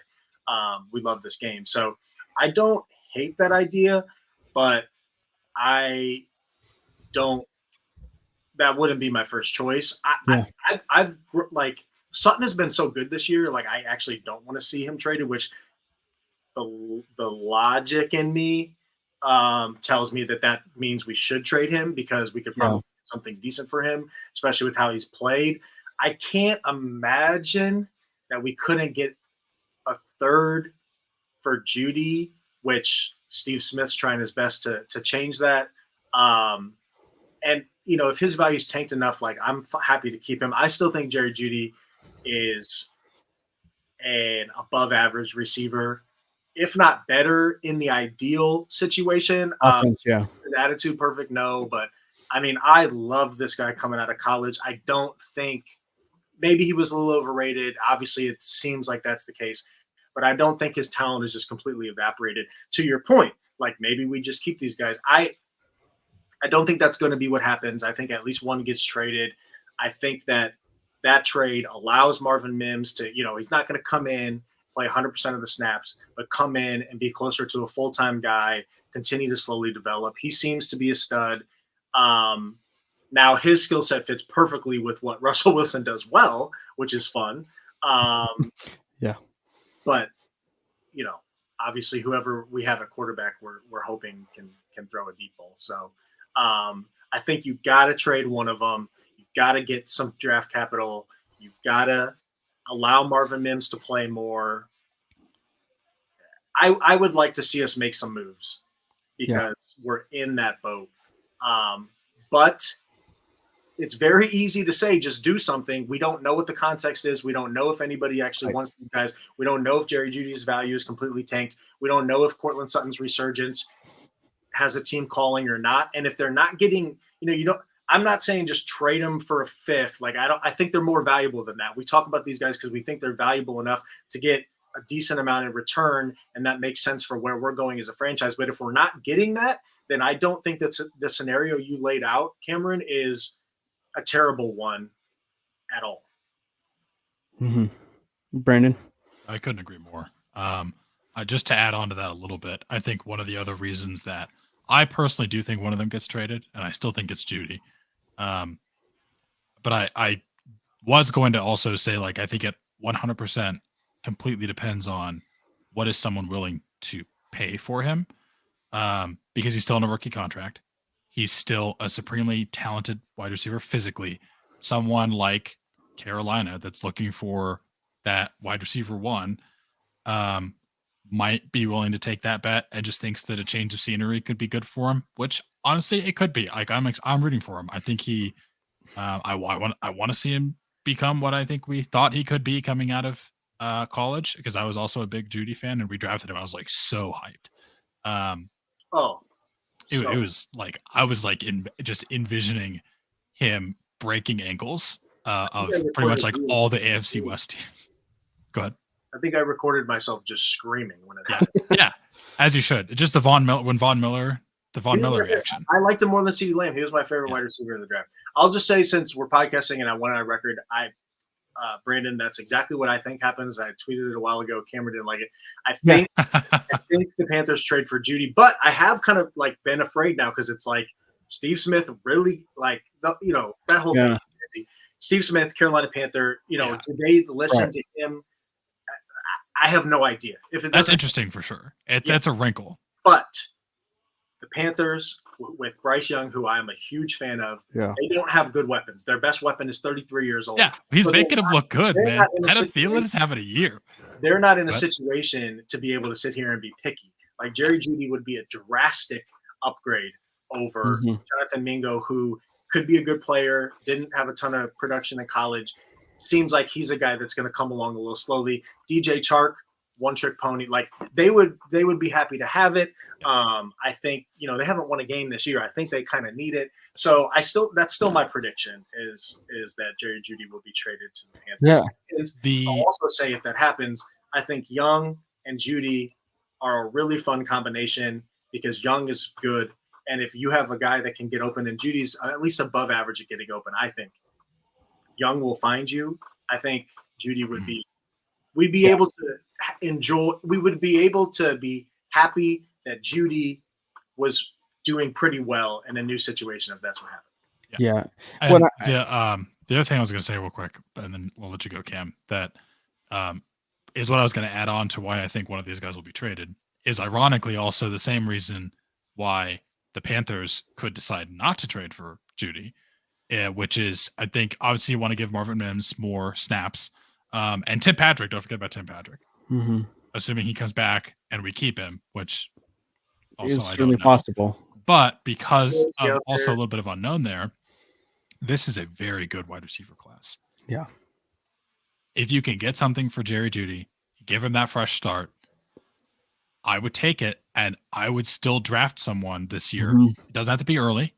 we love this game. So I don't hate that idea, but that wouldn't be my first choice. I've like Sutton has been so good this year. Like, I actually don't want to see him traded, which the logic in me tells me that means we should trade him because we could probably get something decent for him, especially with how he's played. I can't imagine that we couldn't get a third for Judy, which Steve Smith's trying his best to change that. And, if his value's tanked enough, like, I'm happy to keep him. I still think Jerry Jeudy is an above average receiver, if not better in the ideal situation. Offense, His attitude perfect, no. But, I mean, I love this guy coming out of college. I don't think – maybe he was a little overrated. Obviously, it seems like that's the case. But I don't think his talent is just completely evaporated. To your point, like, maybe we just keep these guys. I don't think that's going to be what happens. I think at least one gets traded. I think that trade allows Marvin Mims to, he's not going to come in, play 100% of the snaps, but come in and be closer to a full-time guy, continue to slowly develop. He seems to be a stud. Now his skill set fits perfectly with what Russell Wilson does well, which is fun. Yeah. But, obviously whoever we have at quarterback, we're hoping can throw a deep ball. So I think you've got to trade one of them. You've got to get some draft capital. You've got to allow Marvin Mims to play more. I would like to see us make some moves because we're in that boat. But it's very easy to say, just do something. We don't know what the context is. We don't know if anybody actually wants these guys. We don't know if Jerry Judy's value is completely tanked. We don't know if Courtland Sutton's resurgence has a team calling or not. And if they're not getting, I'm not saying just trade them for a fifth. Like, I think they're more valuable than that. We talk about these guys because we think they're valuable enough to get a decent amount in return. And that makes sense for where we're going as a franchise. But if we're not getting that, then I don't think that's the scenario you laid out, Cameron, is a terrible one at all. Mm-hmm. Brandon? I couldn't agree more. Just to add on to that a little bit, I think one of the other reasons that I personally do think one of them gets traded, and I still think it's Judy. But I was going to also say, like, I think it 100% completely depends on what is someone willing to pay for him, because he's still in a rookie contract. He's still a supremely talented wide receiver physically. Someone like Carolina that's looking for that wide receiver one might be willing to take that bet and just thinks that a change of scenery could be good for him, which honestly it could be. Like, I'm rooting for him. I think I want to see him become what I think we thought he could be coming out of college, because I was also a big Judy fan and we drafted him. I was like so hyped. It was like I was like just envisioning him breaking ankles of pretty much like all the AFC West teams. Go ahead. I think I recorded myself just screaming when it happened. Yeah, as you should. Just the Von Miller reaction. I liked him more than CeeDee Lamb. He was my favorite wide receiver in the draft. I'll just say, since we're podcasting and I went on record, Brandon, that's exactly what I think happens. I tweeted it a while ago. Cameron didn't like it. I think the Panthers trade for Judy, but I have kind of like been afraid now because it's like Steve Smith really that whole thing is crazy. Steve Smith, Carolina Panther, do they listen to him? I have no idea. That's interesting for sure. That's a wrinkle. But the Panthers with Bryce Young, who I am a huge fan of, they don't have good weapons. Their best weapon is 33 years old. Yeah, he's making him look good, man. Adam Thielen is having a year. They're not in a situation to be able to sit here and be picky. Like, Jerry Jeudy would be a drastic upgrade over Jonathan Mingo, who could be a good player, didn't have a ton of production in college. Seems like he's a guy that's going to come along a little slowly. DJ Chark, one-trick pony. Like, they would be happy to have it. I think, they haven't won a game this year. I think they kind of need it. So that's still my prediction is that Jerry Jeudy will be traded to the Panthers. Yeah. I'll also say, if that happens, I think Young and Jeudy are a really fun combination because Young is good. And if you have a guy that can get open, and Judy's at least above average at getting open, I think Young will find you. I think Jeudy would be – we'd be able to enjoy – we would be able to be happy that Jeudy was doing pretty well in a new situation if that's what happened. Yeah. And The other thing I was going to say real quick, and then we'll let you go, Cam, that is what I was going to add on to why I think one of these guys will be traded, is ironically also the same reason why the Panthers could decide not to trade for Judy, which is, I think, obviously you want to give Marvin Mims more snaps. And Tim Patrick, don't forget about Tim Patrick. Mm-hmm. Assuming he comes back and we keep him, which also It's I don't extremely know. possible. But because of also a little bit of unknown there, this is a very good wide receiver class. Yeah. If you can get something for Jerry Jeudy, give him that fresh start, I would take it, and I would still draft someone this year. Mm-hmm. It doesn't have to be early.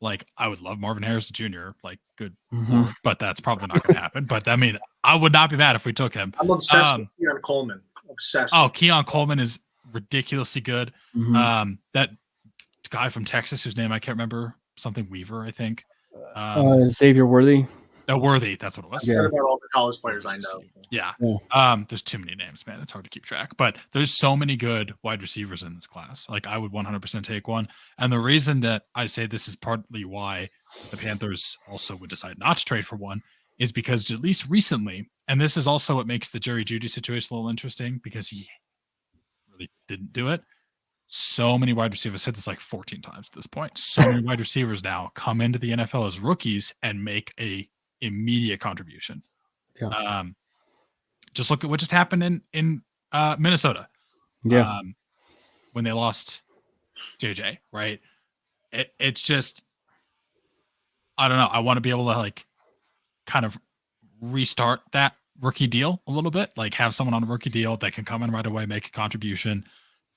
Like, I would love Marvin Harrison Jr., like, good Mm-hmm. Lord, but that's probably not going to happen. But, I mean, I would not be mad if we took him. I'm obsessed with Keon Coleman. Obsessed. Oh, Keon Coleman is ridiculously good. Mm-hmm. That guy from Texas, whose name I can't remember, something Weaver, I think. Xavier Worthy. Worthy, that's what it was. I said about all the college players I know. Yeah. There's too many names, man. It's hard to keep track. But there's so many good wide receivers in this class. Like, I would 100% take one. And the reason that I say this is partly why the Panthers also would decide not to trade for one is because, at least recently, and this is also what makes the Jerry Jeudy situation a little interesting, because he really didn't do it. So many wide receivers, I said this like 14 times at this point. So many wide receivers now come into the NFL as rookies and make a immediate contribution. Yeah. Just look at what just happened in Minnesota. Yeah. When they lost JJ, right? It's just, I don't know. I want to be able to like kind of restart that rookie deal a little bit, like have someone on a rookie deal that can come in right away, make a contribution,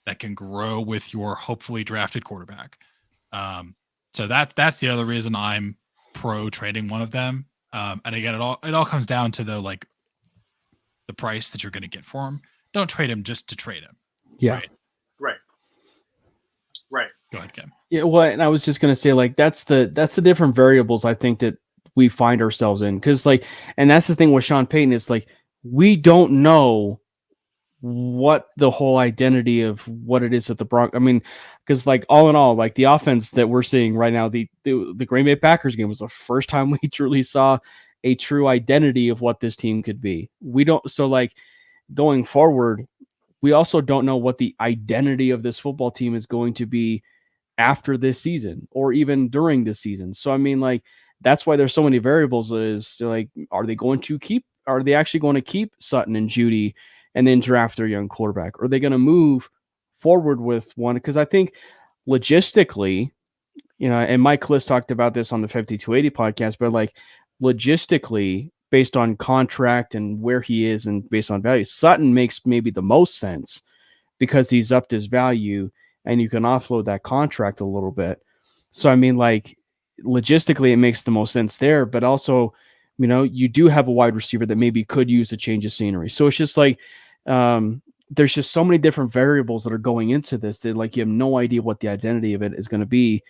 that can grow with your hopefully drafted quarterback. So that's the other reason I'm pro trading one of them. And again, it all comes down to the price that you're going to get for him. Don't trade him just to trade him. Yeah. Right. Go ahead, Kim. Yeah. Well, and I was just going to say, like, that's the different variables I think that we find ourselves in. Cause and that's the thing with Sean Payton is like, we don't know what the whole identity of what it is at the Broncos. I mean, because like all in all, like the offense that we're seeing right now, the Green Bay Packers game was the first time we truly saw a true identity of what this team could be. We don't. So like going forward, we also don't know what the identity of this football team is going to be after this season or even during this season. So I mean, like that's why there's so many variables. Is like, are they actually going to keep Sutton and Jeudy and then draft their young quarterback? Or are they going to move forward with one? Because I think logistically, and Mike Kliss talked about this on the 5280 podcast, but like logistically, based on contract and where he is and based on value, Sutton makes maybe the most sense because he's upped his value and you can offload that contract a little bit. So, I mean, like logistically, it makes the most sense there, but also, you do have a wide receiver that maybe could use a change of scenery. So it's just like, there's just so many different variables that are going into this that like you have no idea what the identity of it is going to be.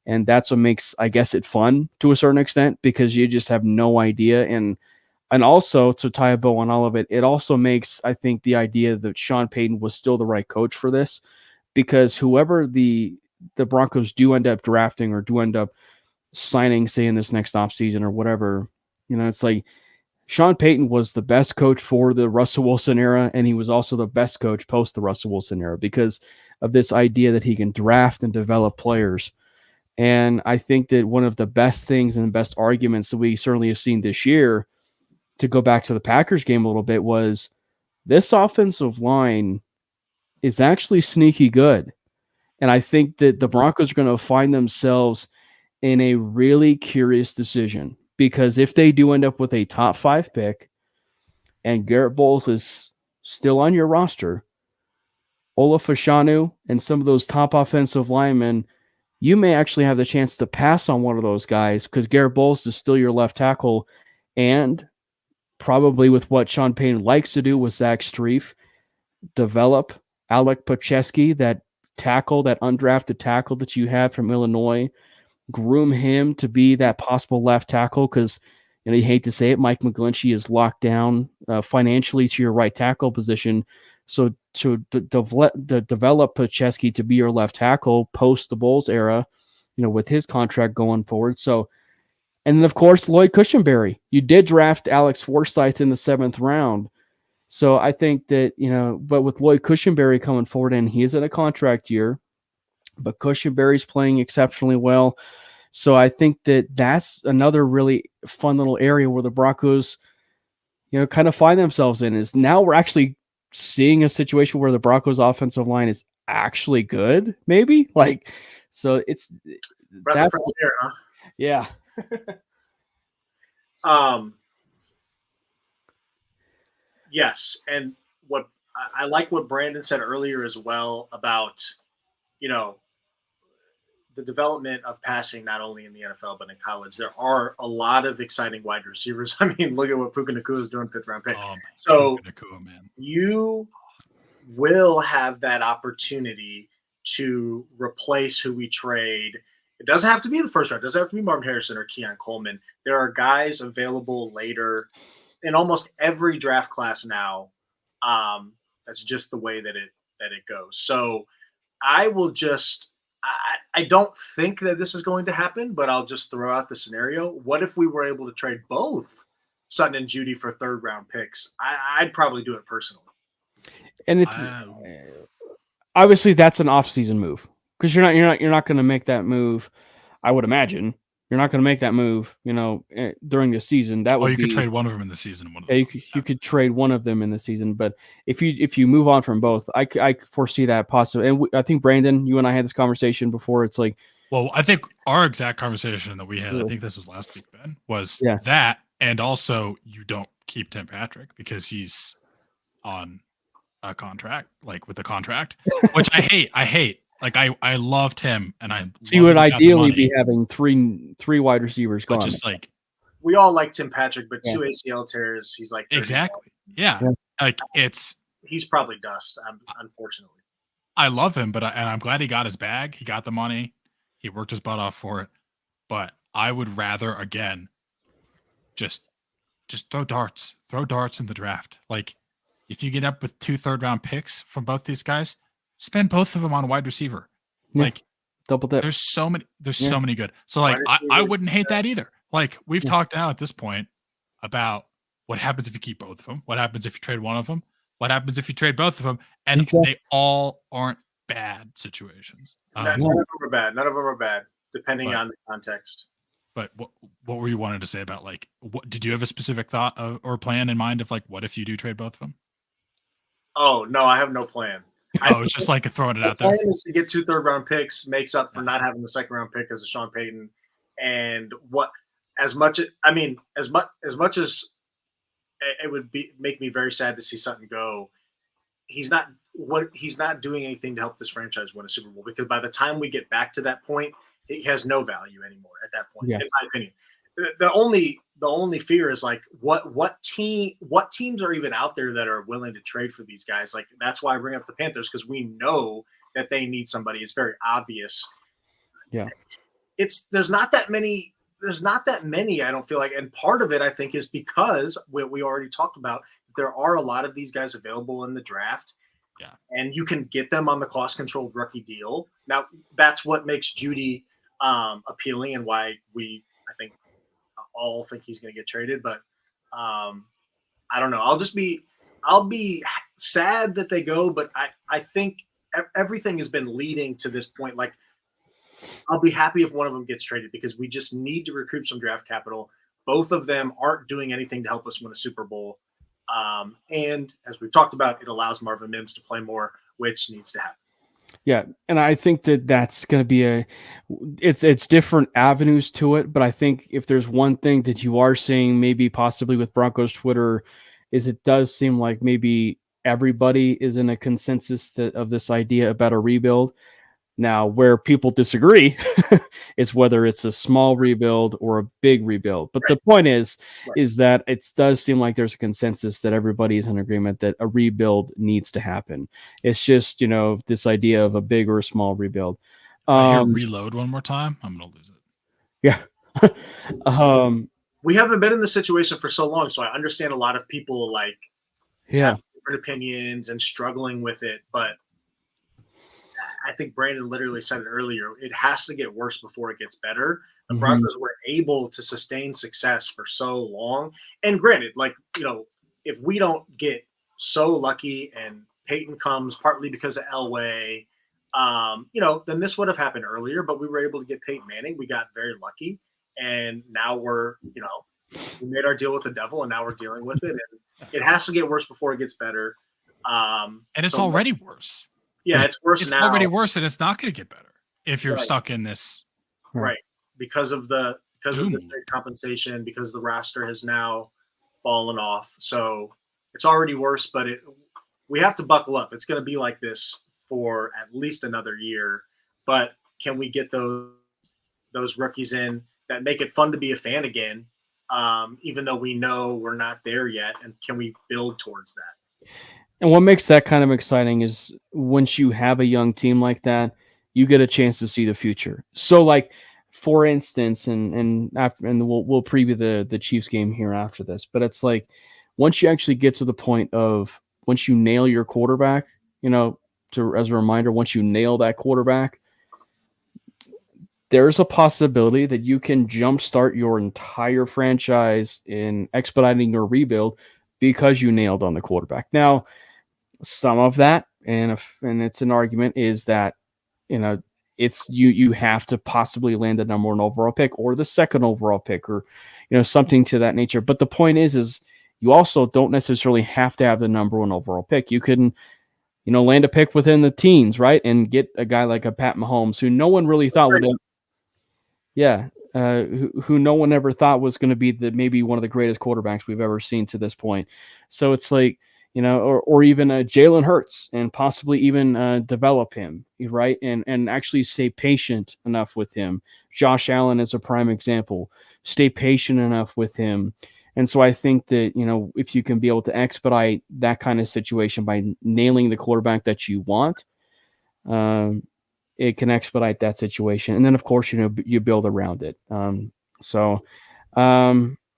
And that's what makes, I guess, it fun to a certain extent because you just have no idea. And also to tie a bow on all of it, it also makes, I think, the idea that Sean Payton was still the right coach for this, because whoever the Broncos do end up drafting or do end up signing, say in this next offseason or whatever, it's like Sean Payton was the best coach for the Russell Wilson era, and he was also the best coach post the Russell Wilson era because of this idea that he can draft and develop players. And I think that one of the best things and the best arguments that we certainly have seen this year, to go back to the Packers game a little bit, was this offensive line is actually sneaky good. And I think that the Broncos are going to find themselves in a really curious decision, because if they do end up with a top 5 pick and Garrett Bowles is still on your roster, Ola Fashanu and some of those top offensive linemen, you may actually have the chance to pass on one of those guys because Garrett Bowles is still your left tackle. And probably with what Sean Payton likes to do with Zach Strief, develop Alec Pacheski, that tackle, that undrafted tackle that you had from Illinois, groom him to be that possible left tackle because, you hate to say it, Mike McGlinchey is locked down financially to your right tackle position. So to develop Pacheski to be your left tackle post the Bulls era, with his contract going forward. So And then, of course, Lloyd Cushenberry. You did draft Alex Forsythe in the 7th round. So I think that, but with Lloyd Cushenberry coming forward, and he is in a contract year, but Cushenberry's playing exceptionally well. So I think that that's another really fun little area where the Broncos, kind of find themselves in, is now we're actually seeing a situation where the Broncos offensive line is actually good, maybe. So it's breath of fresh air, huh? Yeah. Yes, and what I like what Brandon said earlier as well about, the development of passing not only in the NFL but in college. There are a lot of exciting wide receivers. I mean, look at what Puka Nacua is doing, 5th round pick. So Nacua, man. You will have that opportunity to replace who we trade. It doesn't have to be the 1st round. It doesn't have to be Marvin Harrison or Keon Coleman. There are guys available later in almost every draft class now. That's just the way that it goes. So I will just I don't think that this is going to happen, but I'll just throw out the scenario. What if we were able to trade both Sutton and Judy for 3rd round picks? I'd probably do it personally. And it's obviously that's an off-season move, because you're not going to make that move. I would imagine you're not going to make that move, during the season. That would you could trade one of them in the season. You could trade one of them in the season, but if you move on from both, I foresee that possible. And I think Brandon, you and I had this conversation before. It's like, well, I think our exact conversation that we had, I think this was last week, Ben, was that, and also you don't keep Tim Patrick because he's on a contract, with the contract, which I hate. I loved him, and so you would ideally be having three wide receivers gone. Just we all like Tim Patrick, but 2 ACL tears, he's like 30. Exactly, yeah. He's probably dust. Unfortunately, I love him, and I'm glad he got his bag. He got the money. He worked his butt off for it. But I would rather, again, just throw darts in the draft. If you get up with 2 3rd-round picks from both these guys, spend both of them on a wide receiver. Double dip. There's so many good. So I wouldn't hate that either. We've talked now at this point about what happens if you keep both of them, what happens if you trade one of them, what happens if you trade both of them, and they all aren't bad situations. None of them are bad. None of them are bad, depending on the context. But what were you wanting to say about what did you have a specific thought or plan in mind of what if you do trade both of them? Oh no, I have no plan. It's just throwing it out there. The plan is to get 2 3rd-round picks, makes up for not having the 2nd-round pick as a Sean Payton, and as much as it would make me very sad to see Sutton go. He's not doing anything to help this franchise win a Super Bowl, because by the time we get back to that point, he has no value anymore at that point, in my opinion. The only fear is what teams are even out there that are willing to trade for these guys. That's why I bring up the Panthers, because we know that they need somebody. It's very obvious. Yeah. There's not that many, I don't feel like. And part of it, I think, is because we already talked about, there are a lot of these guys available in the draft. Yeah. And you can get them on the cost-controlled rookie deal. Now, that's what makes Judy appealing, and why I think, all think he's going to get traded. But I don't know. I'll be sad that they go, but I think everything has been leading to this point. I'll be happy if one of them gets traded, because we just need to recoup some draft capital. Both of them aren't doing anything to help us win a Super Bowl. And as we've talked about, it allows Marvin Mims to play more, which needs to happen. Yeah, and I think that's going to be it's different avenues to it, but I think if there's one thing that you are seeing, maybe possibly with Broncos Twitter, is it does seem like maybe everybody is in a consensus of this idea about a rebuild. Now, where people disagree is whether it's a small rebuild or a big rebuild. But the point is that it does seem like there's a consensus that everybody is in agreement that a rebuild needs to happen. It's just, this idea of a big or a small rebuild. I hear reload one more time, I'm going to lose it. Yeah. We haven't been in this situation for so long, so I understand a lot of people have different opinions and struggling with it, but I think Brandon literally said it earlier. It has to get worse before it gets better. The Broncos were able to sustain success for so long. And granted, like, if we don't get so lucky and Peyton comes partly because of Elway, then this would have happened earlier, but we were able to get Peyton Manning. We got very lucky. And now we're, we made our deal with the devil, and now we're dealing with it. And it has to get worse before it gets better. And it's already worse. Yeah, it's worse now. It's already worse, and it's not going to get better if you're stuck in this. Right. Because of the trade compensation, because the roster has now fallen off. So it's already worse, but we have to buckle up. It's going to be like this for at least another year. But can we get those rookies in that make it fun to be a fan again, even though we know we're not there yet? And can we build towards that? And what makes that kind of exciting is once you have a young team like that, you get a chance to see the future. So, like, for instance, and we'll preview the Chiefs game here after this, but it's like once you actually get to the point of once you nail your quarterback, as a reminder, once you nail that quarterback, there's a possibility that you can jumpstart your entire franchise in expediting your rebuild because you nailed on the quarterback. Now, some of that, and it's an argument, is that it's you have to possibly land the number 1 overall pick or the 2nd overall pick or something to that nature. But the point is you also don't necessarily have to have the number 1 overall pick. You can land a pick within the teens, right, and get a guy like a Pat Mahomes who no one really thought would. Who no one ever thought was going to be maybe one of the greatest quarterbacks we've ever seen to this point. So it's like, or even Jalen Hurts, and possibly even develop him, right? And actually stay patient enough with him. Josh Allen is a prime example. Stay patient enough with him. And so I think that, if you can be able to expedite that kind of situation by nailing the quarterback that you want, it can expedite that situation. And then, of course, you build around it.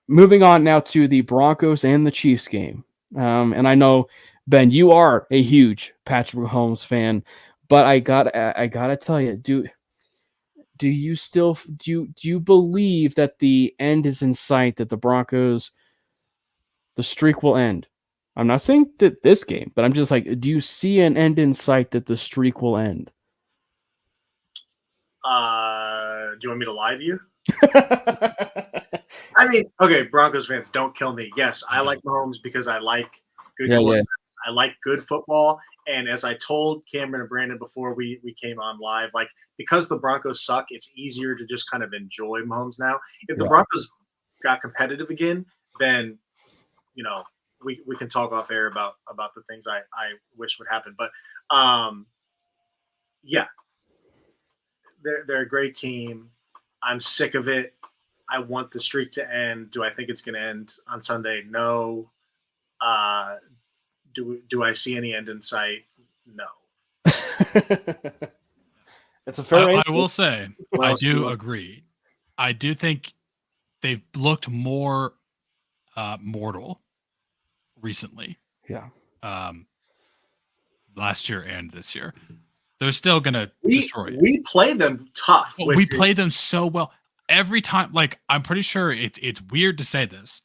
Moving on now to the Broncos and the Chiefs game. And I know, Ben, you are a huge Patrick Mahomes fan, but I gotta tell you, do you believe that the end is in sight, that the Broncos, the streak will end? I'm not saying that this game, but I'm just like, do you see an end in sight that the streak will end? Do you want me to lie to you? I mean, okay, Broncos fans, don't kill me. Yes, I like Mahomes because I like good quarterbacks. I like good football. And as I told Cameron and Brandon before we came on live, like, because the Broncos suck, it's easier to just kind of enjoy Mahomes now. If the Broncos got competitive again, then, we can talk off air about the things I wish would happen. But, they're a great team. I'm sick of it. I want the streak to end. Do I think it's going to end on Sunday? No. Do I see any end in sight? No. That's a fair answer. I will say, I do agree. I do think they've looked more mortal recently. Yeah. Last year and this year. They're still going to destroy it. We play them tough. We play them so well. Every time, like, I'm pretty sure it's weird to say this.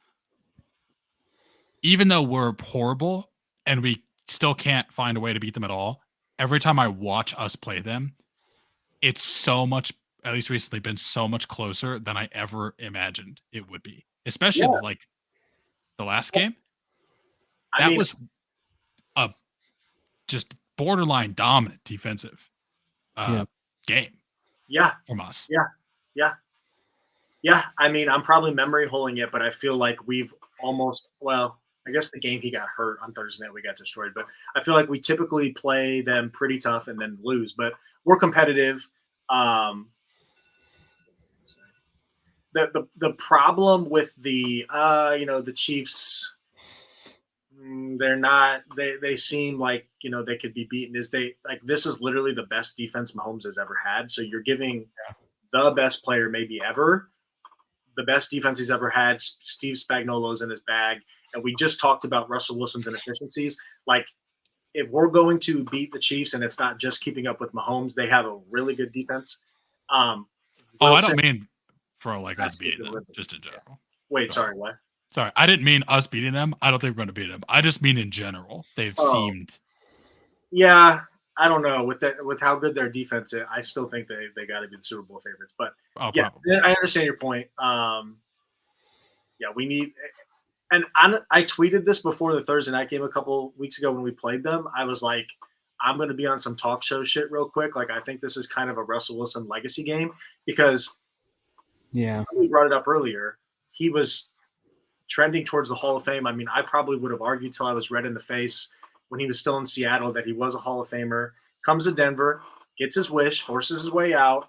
Even though we're horrible and we still can't find a way to beat them at all, every time I watch us play them, it's so much, at least recently, been so much closer than I ever imagined it would be. Especially like the last game. That was a just borderline dominant defensive game. Yeah. From us. Yeah. I mean, I'm probably memory holding it, but I feel like we've almost, I guess the game he got hurt on Thursday night, we got destroyed, but I feel like we typically play them pretty tough and then lose, but we're competitive. The problem with the Chiefs, they're not, they seem like, they could be beaten, is this is literally the best defense Mahomes has ever had. So you're giving the best player maybe ever, the best defense he's ever had. Steve Spagnuolo's in his bag. And we just talked about Russell Wilson's inefficiencies. Like, if we're going to beat the Chiefs and it's not just keeping up with Mahomes, they have a really good defense. I don't mean for like us beating them, just in general. Wait, sorry, what? Sorry, I didn't mean us beating them. I don't think we're going to beat them. I just mean in general. They've seemed. Yeah, I don't know with how good their defense is. I still think they got to be the Super Bowl favorites. But yeah, probably. I understand your point. Yeah, we need. And I tweeted this before the Thursday night game a couple weeks ago when we played them. I was like, I'm going to be on some talk show shit real quick. Like, I think this is kind of a Russell Wilson legacy game because, we brought it up earlier. He was trending towards the Hall of Fame. I mean, I probably would have argued till I was red in the face when he was still in Seattle that he was a Hall of Famer. Comes to Denver, gets his wish, forces his way out,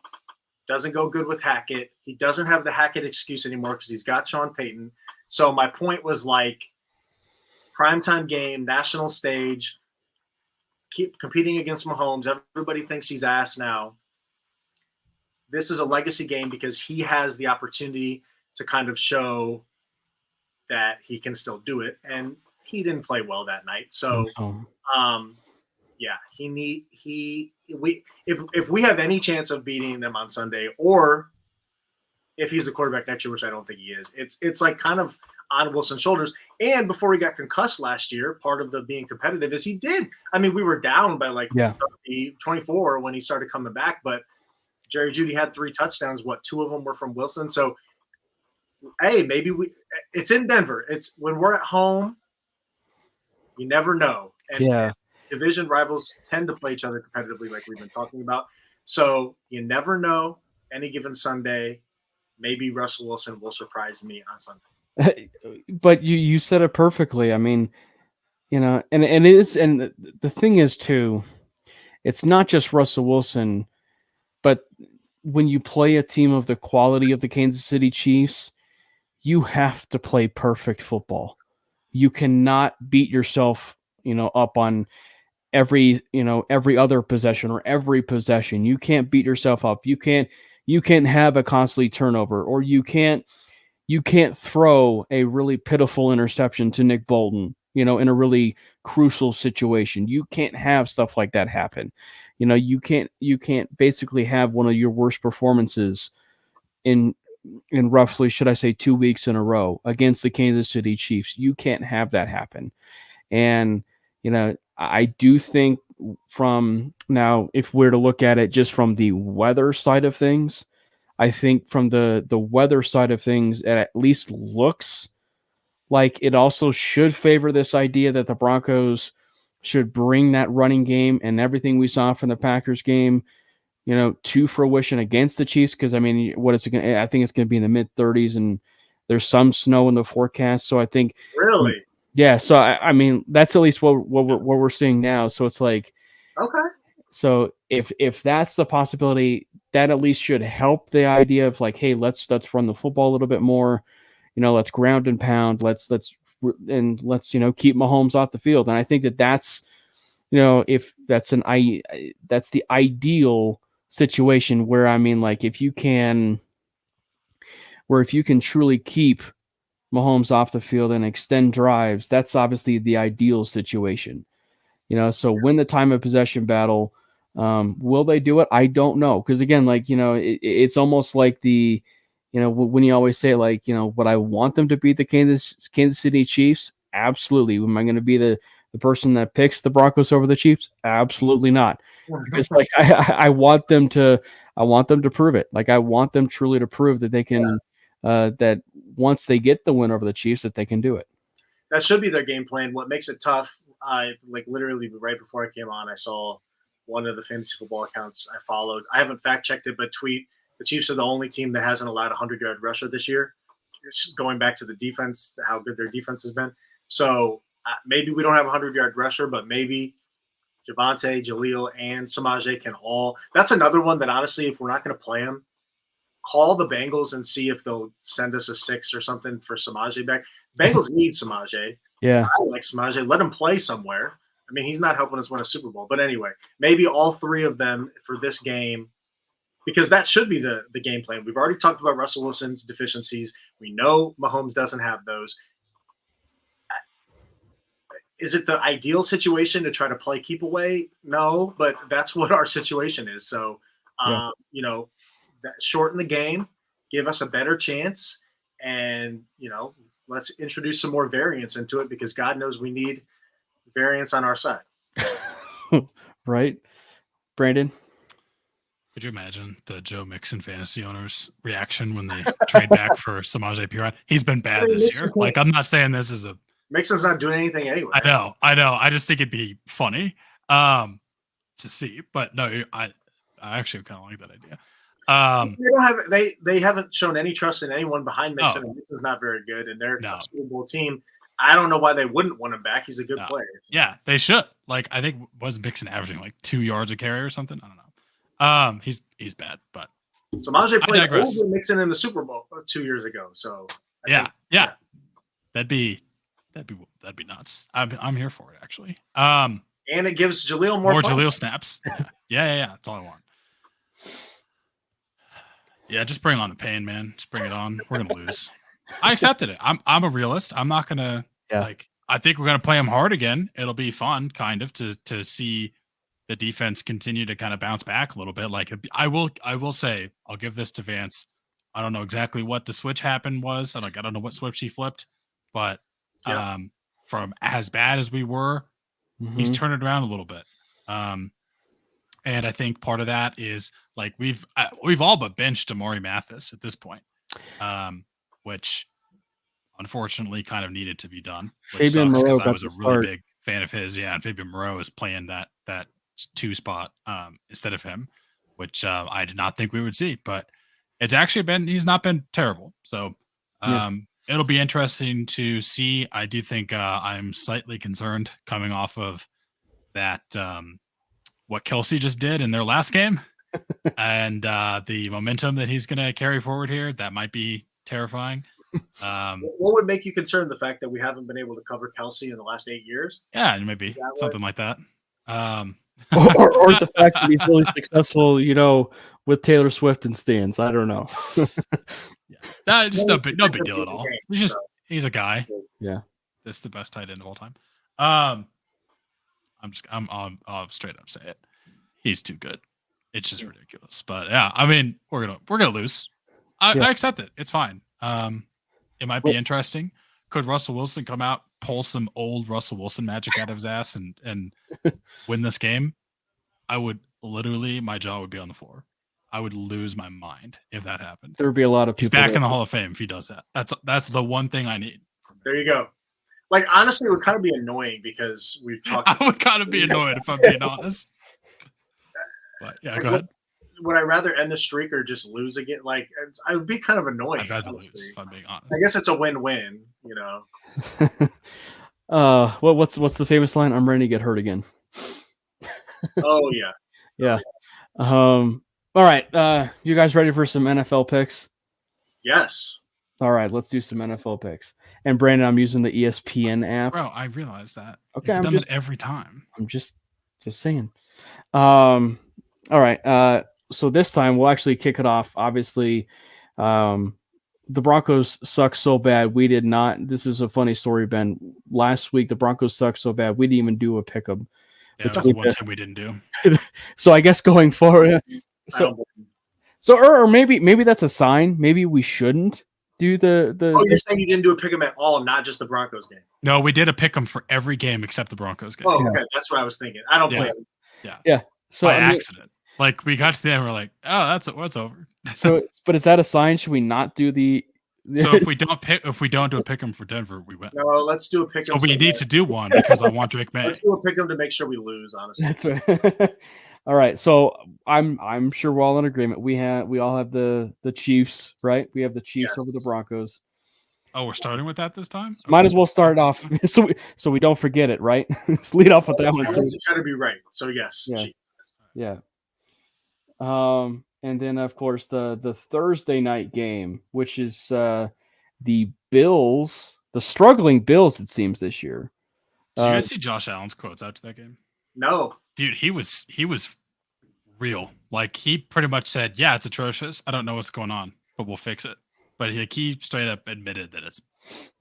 doesn't go good with Hackett. He doesn't have the Hackett excuse anymore because he's got Sean Payton. So my point was like primetime game, national stage, keep competing against Mahomes. Everybody thinks he's ass now. This is a legacy game because he has the opportunity to kind of show that he can still do it. And he didn't play well that night. So, if we have any chance of beating them on Sunday, or if he's the quarterback next year, which I don't think he is, it's like kind of on Wilson's shoulders. And before he got concussed last year, part of the being competitive is he did. I mean, we were down by 24 when he started coming back, but Jerry Jeudy had 3 touchdowns. Two of them were from Wilson. So, hey, maybe it's in Denver. It's when we're at home, you never know. And division rivals tend to play each other competitively like we've been talking about. So you never know. Any given Sunday, maybe Russell Wilson will surprise me on Sunday. But you said it perfectly. I mean, and the thing is too, it's not just Russell Wilson, but when you play a team of the quality of the Kansas City Chiefs, you have to play perfect football. You cannot beat yourself, up on every other possession or every possession. You can't beat yourself up. You can't have a constantly turnover, or you can't throw a really pitiful interception to Nick Bolton, in a really crucial situation. You can't have stuff like that happen. You can't basically have one of your worst performances in roughly, should I say, 2 weeks in a row against the Kansas City Chiefs. You can't have that happen. And, I do think from now, if we're to look at it just from the weather side of things, I think from the weather side of things, it at least looks like it also should favor this idea that the Broncos should bring that running game and everything we saw from the Packers game, to fruition against the Chiefs. Because I mean, what is it going? I think it's going to be in the mid-30s, and there's some snow in the forecast. So I think really, yeah. So I mean, that's at least what we're seeing now. So it's like, okay. So if that's the possibility, that at least should help the idea of like, hey, let's run the football a little bit more. Let's ground and pound. Let's keep Mahomes off the field. And I think that's, if that's that's the ideal situation where, I mean, like if you can truly keep Mahomes off the field and extend drives, that's obviously the ideal situation. So win the time of possession battle. Will they do it? I don't know. Because again, like, it's almost like the, when you always say like, would I want them to beat the Kansas City Chiefs? Absolutely. Am I going to be the person that picks the Broncos over the Chiefs? Absolutely not. It's like I want them to prove it. Like I want them truly to prove that they can, that once they get the win over the Chiefs, that they can do it. That should be their game plan. What makes it tough, literally right before I came on, I saw one of the fantasy football accounts I followed. I haven't fact checked it, but tweet, the Chiefs are the only team that hasn't allowed a 100-yard rusher this year. It's going back to the defense, how good their defense has been. So maybe we don't have a 100-yard rusher, but maybe Javonte, Jaleel, and Samaje can all. That's another one that honestly, if we're not going to play him, call the Bengals and see if they'll send us a 6 or something for Samaje back. Bengals need Samaje. Yeah, I like Samaje. Let him play somewhere. I mean, he's not helping us win a Super Bowl. But anyway, maybe all 3 of them for this game, because that should be the game plan. We've already talked about Russell Wilson's deficiencies. We know Mahomes doesn't have those. Is it the ideal situation to try to play keep away? No, but that's what our situation is. So, shorten the game, give us a better chance, and let's introduce some more variance into it, because God knows we need variance on our side. Right, Brandon? Could you imagine the Joe Mixon fantasy owners' reaction when they trade back for Samaje Perine? He's been bad this year. Like, I'm not saying this is a Mixon's not doing anything anyway. I know. I just think it'd be funny to see. But no, I actually kind of like that idea. They haven't shown any trust in anyone behind Mixon. And Mixon's not very good, and they're a Super Bowl team. I don't know why they wouldn't want him back. He's a good player. Yeah, they should. Like, I think was Mixon averaging like 2 yards a carry or something? I don't know. He's bad, but Samaje played over Mixon in the Super Bowl 2 years ago. So yeah, that'd be nuts. I'm here for it, actually. And it gives Jaleel more Jaleel snaps. Yeah. That's all I want. Yeah, just bring on the pain, man. Just bring it on. We're gonna lose. I accepted it. I'm a realist. I'm not gonna I think we're gonna play them hard again. It'll be fun, kind of, to see the defense continue to kind of bounce back a little bit. Like, I will say, I'll give this to Vance. I don't know exactly what the switch happened was. I don't know what switch he flipped, but from as bad as we were, he's turned it around a little bit. And I think part of that is, like, we've all but benched Amari Mathis at this point, which unfortunately kind of needed to be done. Fabian Moreau, I was a really big fan of his. Yeah, and Fabian Moreau is playing that 2 spot instead of him, which I did not think we would see. But it's actually he's not been terrible. So it'll be interesting to see. I do think I'm slightly concerned coming off of that. What Kelsey just did in their last game and the momentum that he's going to carry forward here, that might be terrifying. What would make you concerned? The fact that we haven't been able to cover Kelsey in the last 8 years? Yeah, maybe something like that. or the fact that he's really successful, with Taylor Swift and stands. I don't know. Just no big deal at all. He's a guy. Yeah. This is the best tight end of all time. I'll straight up say it. He's too good. It's just ridiculous. But yeah, I mean, we're gonna lose. I accept it. It's fine. It might be interesting. Could Russell Wilson come out, pull some old Russell Wilson magic out of his ass and win this game? I would literally, my jaw would be on the floor. I would lose my mind if that happened. There would be a lot of people. He's back in the Hall of Fame if he does that. That's the one thing I need. There you go. Like, honestly, it would kind of be annoying because we've talked. I would kind of be annoyed if I'm being honest. But yeah, go ahead. Would I rather end the streak or just lose again? Like, I would be kind of annoying. I'd rather lose, if I'm being honest. I guess it's a win-win, What's the famous line? I'm ready to get hurt again. Oh yeah. Yeah. All right. You guys ready for some NFL picks? Yes. All right, let's do some NFL picks. And Brandon, I'm using the ESPN app. Bro, I realize that. Okay, I've done it every time. I'm just saying. All right. So this time we'll actually kick it off. Obviously, the Broncos suck so bad. We did not. This is a funny story, Ben. Last week the Broncos sucked so bad we didn't even do a pick 'em. Yeah, that's one thing we didn't do. So I guess going forward, or maybe that's a sign. Maybe we shouldn't do the. Oh, you're saying you didn't do a pick 'em at all, not just the Broncos game? No, we did a pick 'em for every game except the Broncos game. Oh, okay, that's what I was thinking. I don't play them. Yeah. So by accident, like we got to the end, we're like, oh, that's over. So, but is that a sign? Should we not do the? So if we don't do a pick 'em for Denver, we win. No, let's do a pick 'em. So we need to do one because I want Drake May. Let's do a pick 'em to make sure we lose. Honestly, that's right. All right, so I'm sure we're all in agreement. We all have the Chiefs, right? We have the Chiefs over the Broncos. Oh, we're starting with that this time? Okay. Might as well start off so we don't forget it, right? Let's lead off with that one. So try to be right. So yes. Yeah. And then of course the Thursday night game, which is the Bills, the struggling Bills, it seems, this year. Did you guys see Josh Allen's quotes after that game? No. Dude, he was real. Like, he pretty much said, yeah, it's atrocious. I don't know what's going on, but we'll fix it. But he straight up admitted that it's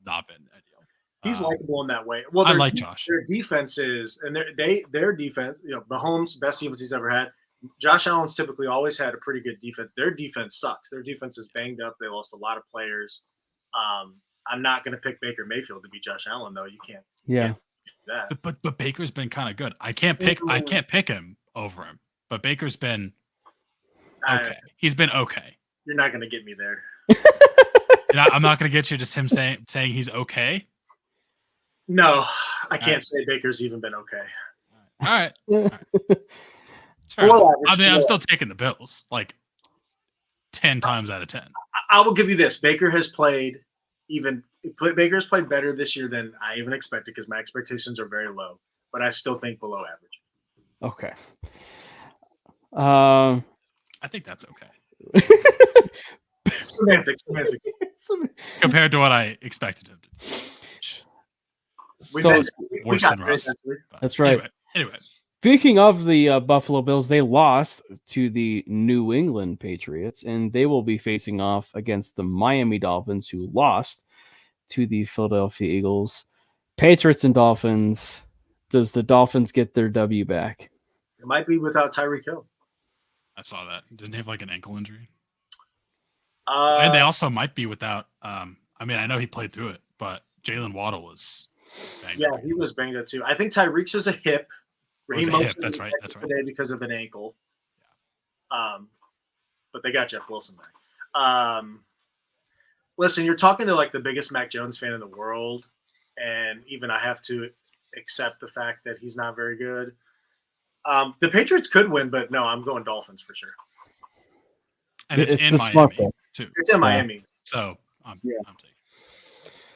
not been ideal. He's likable in that way. Well, I like Josh. Their defense is, and their defense, Mahomes, best defense he's ever had. Josh Allen's typically always had a pretty good defense. Their defense sucks. Their defense is banged up. They lost a lot of players. I'm not going to pick Baker Mayfield to beat Josh Allen, though. You can't. Yeah. Can't do that. But Baker's been kind of good. I can't pick him over him. But Baker's been okay. He's been okay. You're not going to get me there. I'm not going to get you just him saying he's okay. No, I can't say Baker's even been okay. All right. It's fair enough. I mean, I'm still taking the Bills like 10 times out of 10. I will give you this. Baker's played better this year than I even expected because my expectations are very low, but I still think below average. Okay. I think that's okay. Semantics. Compared to what I expected him to do. Worse than Russ. That's right. Anyway. Speaking of the Buffalo Bills, they lost to the New England Patriots, and they will be facing off against the Miami Dolphins, who lost to the Philadelphia Eagles. Patriots and Dolphins. Does the Dolphins get their W back? It might be without Tyreek Hill. I saw that. Didn't he have like an ankle injury? And they also might be without. I mean, I know he played through it, but Jalen Waddle was. He was banged up too. I think Tyreek's is a hip. That's right. Today because of an ankle. Yeah. But they got Jeff Wilson back. Listen, you're talking to like the biggest Mac Jones fan in the world, and even I have to accept the fact that he's not very good. The Patriots could win, but no, I'm going Dolphins for sure. And it's in Miami too. It's in Miami. So I'm taking.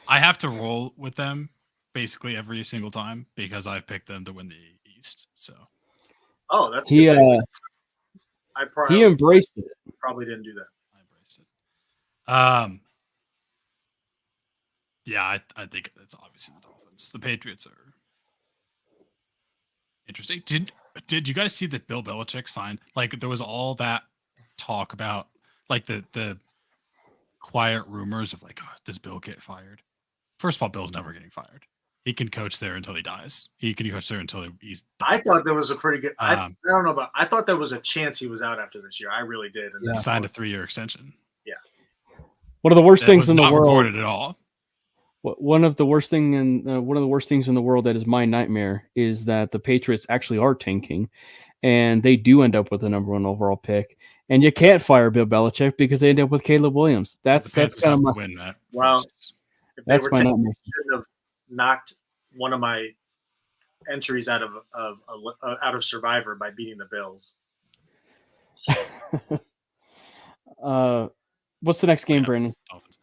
I have to roll with them basically every single time because I've picked them to win the East. So. Oh, that's he good. He embraced it. Probably didn't do that. I embraced it. Yeah, I think it's obviously the Dolphins. The Patriots are interesting. Did you guys see that Bill Belichick signed? Like there was all that talk about like the quiet rumors of like, oh, does Bill get fired? First of all, Bill's never getting fired. He can coach there until he dies. He can coach there until he's done. I thought there was a pretty good I don't know about I thought there was a chance he was out after this year. I really did. And he signed a 3-year extension. Yeah. One of the worst things in the world. Reported at all. One of the worst things in the world that is my nightmare is that the Patriots actually are tanking, and they do end up with the number 1 overall pick. And you can't fire Bill Belichick because they end up with Caleb Williams. That's kind of my win that. Well, if they that's were my taking, nightmare. shouldn't have knocked one of my entries out of Survivor by beating the Bills. What's the next game, Brandon? Dolphins.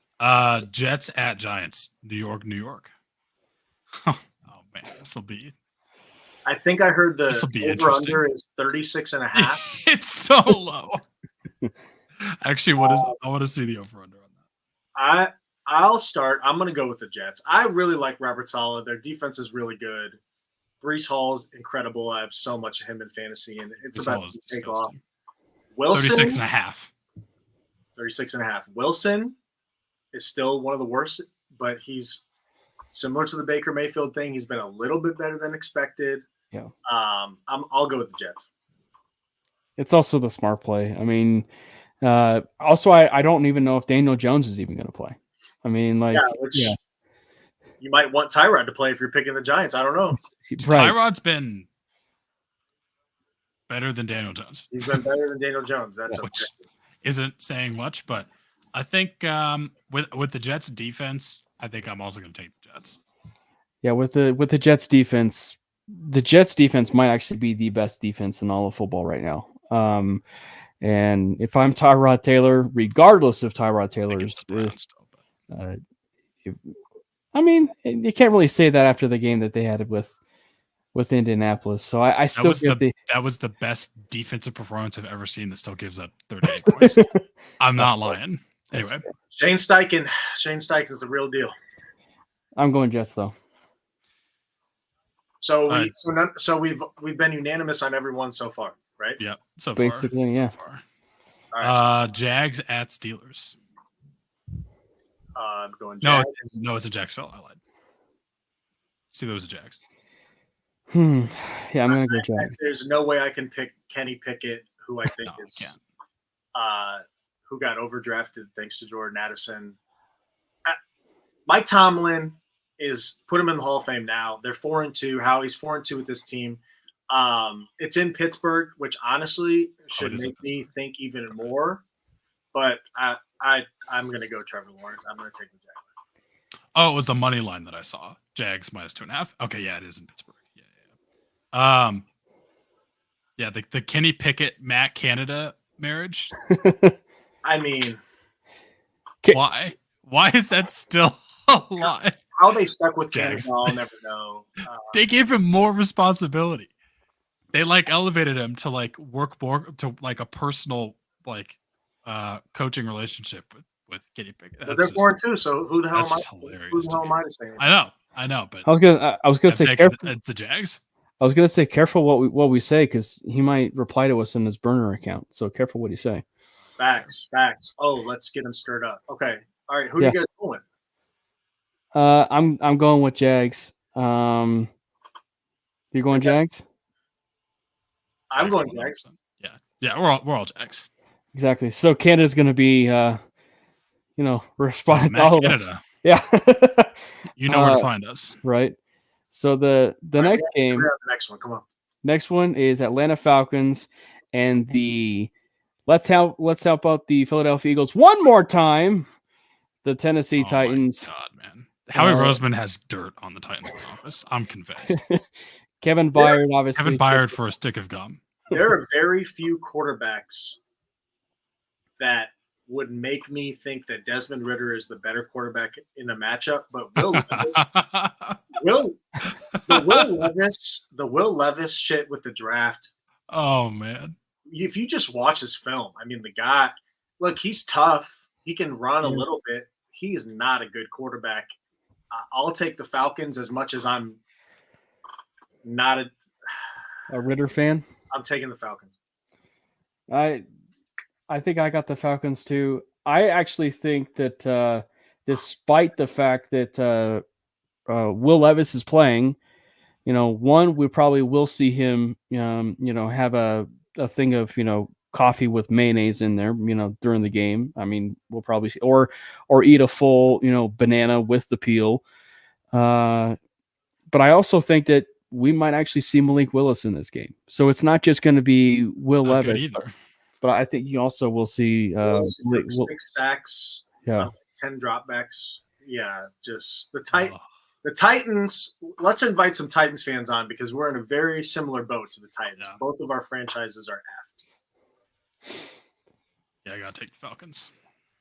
Jets at Giants. New York. Oh man, this will be. I think I heard the over-under is 36.5. It's so low. Actually, I want to see the over-under on that. I'll start. I'm going to go with the Jets. I really like Robert Saleh. Their defense is really good. Breece Hall's incredible. I have so much of him in fantasy, and it's about to take off. Wilson, 36.5. 36.5. Wilson is still one of the worst, but he's similar to the Baker Mayfield thing. He's been a little bit better than expected. Yeah. I'll go with the Jets. It's also the smart play. I mean, also I don't even know if Daniel Jones is even going to play. I mean, like, you might want Tyrod to play if you're picking the Giants. I don't know. Right. Tyrod's been better than Daniel Jones. He's been better than Daniel Jones. That's which isn't saying much, but I think with the Jets defense, I think I'm also going to take the Jets. Yeah, with the Jets defense, the Jets defense might actually be the best defense in all of football right now. And if I'm Tyrod Taylor, regardless of Tyrod Taylor's, I mean, you can't really say that after the game that they had with Indianapolis. So I still that was the best defensive performance I've ever seen that still gives up 38 points. I'm not lying. Anyway, Shane Steichen is the real deal. I'm going Jets though. So we've been unanimous on everyone so far, right? Yeah, so basically, far. yeah. So far. All right. Jags at Steelers. I'm going Jags. No, it's a Jacksonville. I lied. Steelers at Jags. Yeah, I'm gonna go Jags. There's no way I can pick Kenny Pickett, who I think who got overdrafted thanks to Jordan Addison. Mike Tomlin is put him in the Hall of Fame now. They're 4-2. Howie's 4-2 with this team. It's in Pittsburgh, which honestly should make me think even more. But I'm going to go Trevor Lawrence. I'm going to take the Jags. Oh, it was the money line that I saw. Jags -2.5. Okay, yeah, it is in Pittsburgh. Yeah. Yeah, the Kenny Pickett Matt Canada marriage. I mean, why? Why is that still alive? How they stuck with Canada, I'll never know. They gave him more responsibility. They elevated him to work more to a personal coaching relationship with Kenny Pickett. But they're 4-2, so who the hell am I to say? I know, but I was gonna say careful. It's the Jags. I was gonna say careful what we say because he might reply to us in his burner account. So careful what you say. Facts. Oh, let's get him stirred up. Okay, all right. Who do you guys go with? I'm going with Jags. You're going Jags? I'm going Jags. Yeah, we're all Jags. Exactly. So Canada's going to be, responding to all of us. Yeah. You know where to find us, right? So the next game. The next one, come on. Next one is Atlanta Falcons and the let's help out the Philadelphia Eagles one more time. The Tennessee Titans. My God, man. Howie Roseman has dirt on the Titans office. I'm convinced. Kevin Byard, obviously. Kevin Byard for a stick of gum. There are very few quarterbacks that would make me think that Desmond Ridder is the better quarterback in a matchup, but Will Levis shit with the draft. Oh man. If you just watch his film, I mean, the guy, look, he's tough. He can run a little bit. He is not a good quarterback. I'll take the Falcons as much as I'm not a Ridder fan. I'm taking the Falcons. I think I got the Falcons too. I actually think that despite the fact that Will Levis is playing, one, we probably will see him, have a thing of, coffee with mayonnaise in there, during the game. I mean, we'll probably see, or eat a full, banana with the peel. But I also think that we might actually see Malik Willis in this game. So it's not just going to be Will Levis either. But I think you also will see 6 sacks, 10 dropbacks. Yeah, just the Titans. Let's invite some Titans fans on because we're in a very similar boat to the Titans. Yeah. Both of our franchises are effed. Yeah, I gotta take the Falcons.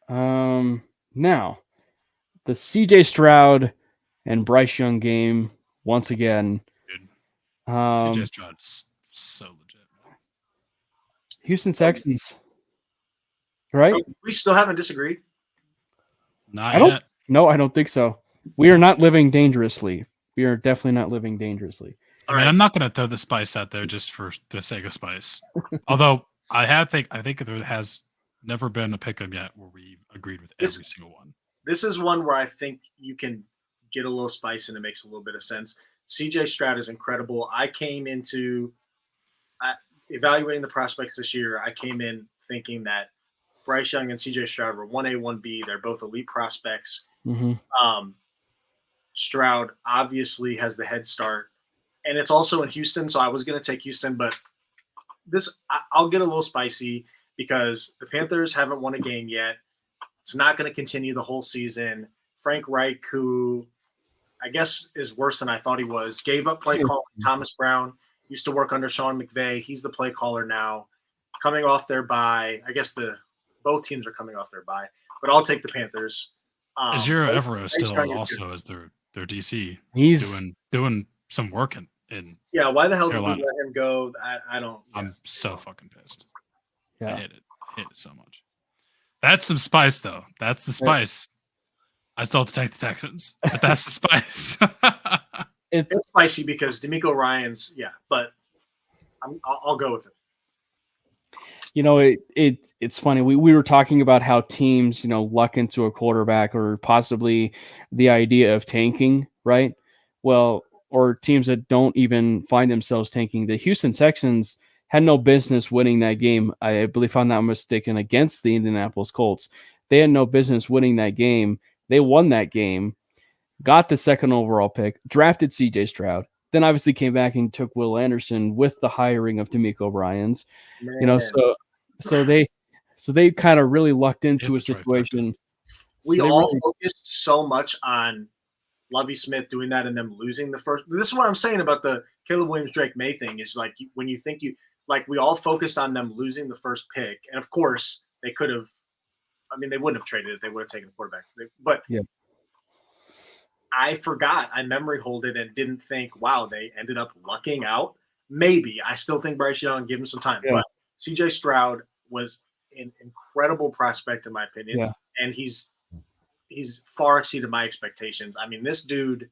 Now the CJ Stroud and Bryce Young game once again. Dude, CJ Stroud's so legit. Houston Texans, right? We still haven't disagreed. Not yet. No, I don't think so. We are not living dangerously. We are definitely not living dangerously. I mean, I'm not going to throw the spice out there just for the sake of spice. Although I think there has never been a pick'em yet where we agreed with every single one. This is one where I think you can get a little spice and it makes a little bit of sense. CJ Stroud is incredible. I came into evaluating the prospects this year. I came in thinking that Bryce Young and CJ Stroud were 1A, 1B. They're both elite prospects. Mm-hmm. Stroud obviously has the head start, and it's also in Houston. So I was going to take Houston, but I'll get a little spicy because the Panthers haven't won a game yet. It's not going to continue the whole season. Frank Reich, who I guess is worse than I thought he was, gave up play call. Thomas Brown used to work under Sean McVay. He's the play caller now. Coming off their bye. I guess both teams are coming off their bye, but I'll take the Panthers. Azure Evero still also as their DC. He's doing some work in yeah. Why the hell Carolina. did we let him go? I don't. Yeah. I'm so fucking pissed. Yeah. I hate it so much. That's some spice though. That's the spice. I still have to take the Texans, but that's the spice. It's spicy because D'Amico Ryans, but I'll go with it. It's funny. We were talking about how teams, luck into a quarterback or possibly the idea of tanking, right? Well, or teams that don't even find themselves tanking. The Houston Texans had no business winning that game. I believe, if I'm not mistaken, against the Indianapolis Colts. They had no business winning that game. They won that game, got the second overall pick, drafted CJ Stroud, then obviously came back and took Will Anderson with the hiring of D'Amico Ryans. Man. So they kind of really lucked into a situation. We all focused so much on Lovie Smith doing that and them losing the first. This is what I'm saying about the Caleb Williams-Drake May thing is like when you think we all focused on them losing the first pick. And of course they could have, they wouldn't have traded it. They would have taken a quarterback. But yeah. I forgot. I memory holded and didn't think, wow, they ended up lucking out. Maybe. I still think Bryce Young, give him some time. Yeah. But CJ Stroud was an incredible prospect in my opinion. Yeah. And he's far exceeded my expectations. This dude,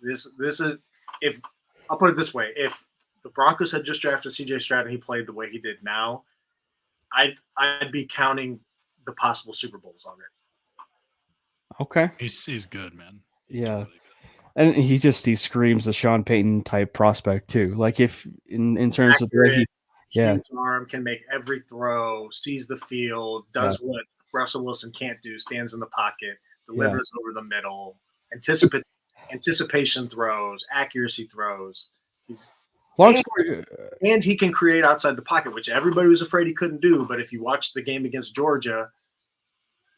this is, if I'll put it this way, if the Broncos had just drafted CJ Stroud and he played the way he did now, I'd be counting the possible Super Bowls already. Okay. He's good, man. He's really good. And he screams the Sean Payton type prospect too. Like if in terms accurate, of the way huge arm, can make every throw, sees the field, does what Russell Wilson can't do, stands in the pocket, delivers over the middle, anticipation throws, accuracy throws. And he can create outside the pocket, which everybody was afraid he couldn't do. But if you watch the game against Georgia,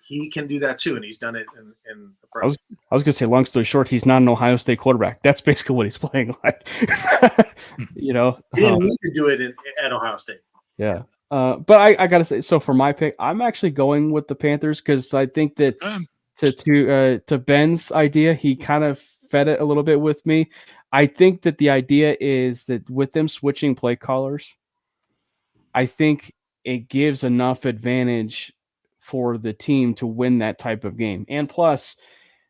he can do that too, and he's done it in the pros. I was going to say, long story short, he's not an Ohio State quarterback. That's basically what he's playing like. He didn't need to do it at Ohio State. Yeah. But I got to say, so for my pick, I'm actually going with the Panthers because I think that to Ben's idea, he kind of fed it a little bit with me. I think that the idea is that with them switching play callers, I think it gives enough advantage for the team to win that type of game. And plus,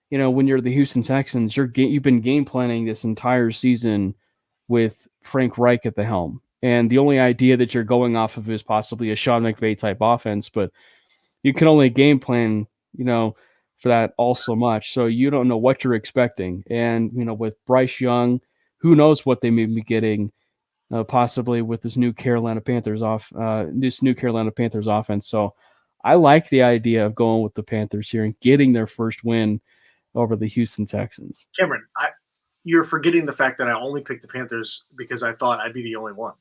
when you're the Houston Texans, you've been game planning this entire season with Frank Reich at the helm. And the only idea that you're going off of is possibly a Sean McVay type offense, but you can only game plan, for that all so much. So you don't know what you're expecting. And, with Bryce Young, who knows what they may be getting possibly with this new Carolina Panthers offense. So I like the idea of going with the Panthers here and getting their first win over the Houston Texans. Cameron, you're forgetting the fact that I only picked the Panthers because I thought I'd be the only one.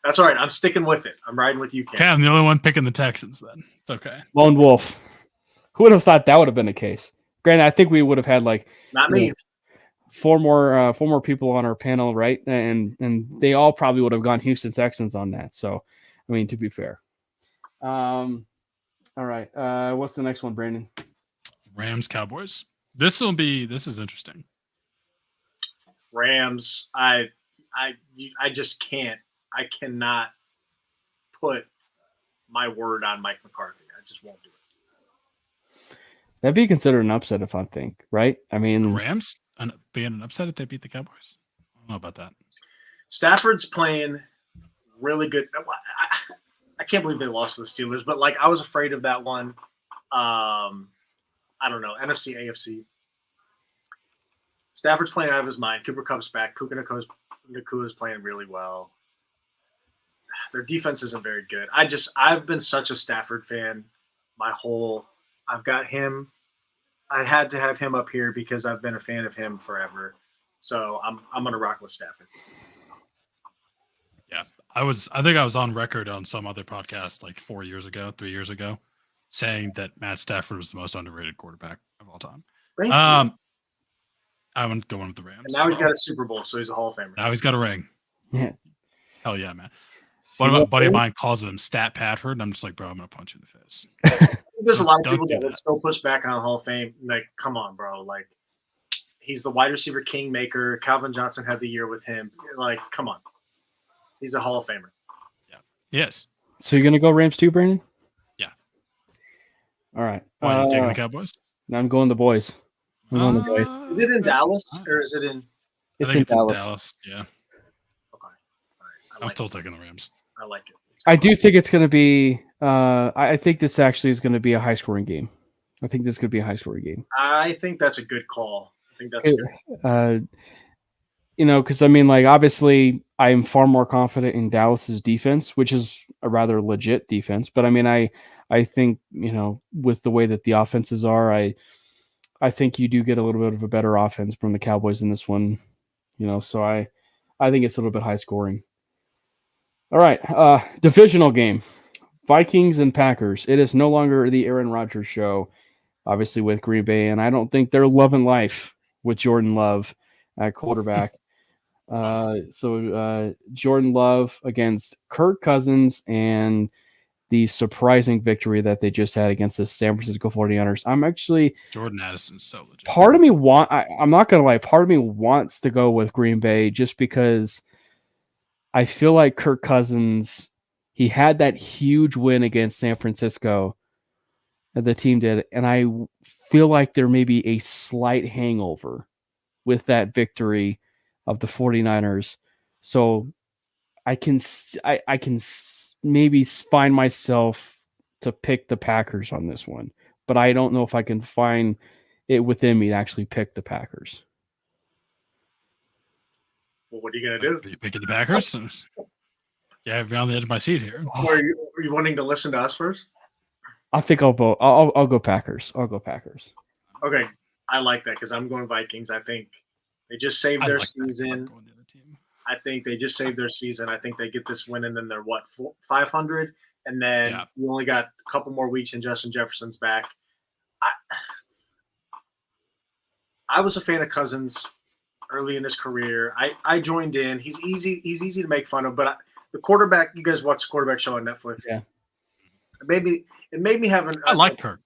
That's all right. I'm sticking with it. I'm riding with you, Cam. Okay, I'm the only one picking the Texans then. It's okay. Lone Wolf. Who would have thought that would have been the case? Granted, I think we would have had not me. Four more people on our panel, right? And they all probably would have gone Houston Texans on that. So, to be fair. All right. What's the next one, Brandon? Rams Cowboys. This is interesting. Rams. I just can't. I cannot put my word on Mike McCarthy. I just won't do it. That'd be considered an upset, if I think, right? The Rams being an upset if they beat the Cowboys. I don't know about that. Stafford's playing really good. I can't believe they lost to the Steelers, but I was afraid of that one. I don't know. NFC, AFC. Stafford's playing out of his mind. Cooper Kupp's back. Puka Nakua's playing really well. Their defense isn't very good. I've been such a Stafford fan I've got him. I had to have him up here because I've been a fan of him forever. So I'm going to rock with Stafford. Yeah. I think I was on record on some other podcast 3 years ago, saying that Matt Stafford was the most underrated quarterback of all time. I'm going with the Rams. And now he's got a Super Bowl, so he's a Hall of Famer. Now he's got a ring. Yeah. Hell yeah, man. What about a buddy of mine calls him Stat Padford? And I'm just like, bro, I'm going to punch you in the face. There's a lot of people that still push back on Hall of Fame. Come on, bro. He's the wide receiver kingmaker. Calvin Johnson had the year with him. Come on. He's a Hall of Famer. Yeah. Yes. So you're going to go Rams too, Brandon? Yeah. All right. Why are you taking the Cowboys? No, I'm going the boys. Is it in Dallas or is it in? I think it's in Dallas. Yeah. Okay. All right. I'm still taking the Rams. I like it. I do think it's going to be. I think this actually is going to be a high scoring game. I think this could be a high scoring game. I think that's a good call. I think that's good. Because obviously, I'm far more confident in Dallas's defense, which is a rather legit defense. But I mean, I think, with the way that the offenses are, I think you do get a little bit of a better offense from the Cowboys in this one, so I think it's a little bit high scoring. All right, divisional game, Vikings and Packers. It is no longer the Aaron Rodgers show, obviously, with Green Bay, and I don't think they're loving life with Jordan Love at quarterback. So Jordan Love against Kirk Cousins and the surprising victory that they just had against the San Francisco 49ers. I'm actually Jordan Addison's so legit. Part of me I'm not gonna lie, part of me wants to go with Green Bay just because I feel like Kirk Cousins, he had that huge win against San Francisco that the team did, and I feel like there may be a slight hangover with that victory of the 49ers. So I can maybe find myself to pick the Packers on this one, but I don't know if I can find it within me to actually pick the Packers. Well, what are you going to do? Are you picking the Packers? Yeah, I've been on the edge of my seat here. Are you wanting to listen to us first? I think I'll go Packers. I'll go Packers. Okay, I like that because I'm going Vikings. I think they just saved their season. I think they just saved their season. I think they get this win, and then they're 500, and then you only got a couple more weeks, and Justin Jefferson's back. I was a fan of Cousins early in his career. I joined in. He's easy to make fun of, but the quarterback. You guys watch the quarterback show on Netflix? Yeah. It made me have I like Kirk.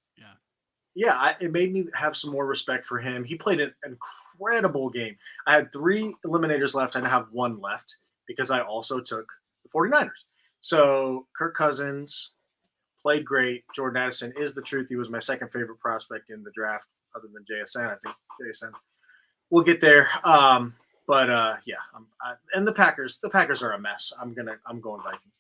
It made me have some more respect for him. He played an incredible game. I had 3 eliminators left, and I have 1 left because I also took the 49ers. So Kirk Cousins played great. Jordan Addison is the truth. He was my second favorite prospect in the draft, other than JSN. I think JSN. We'll get there. And the Packers are a mess. I'm going Vikings.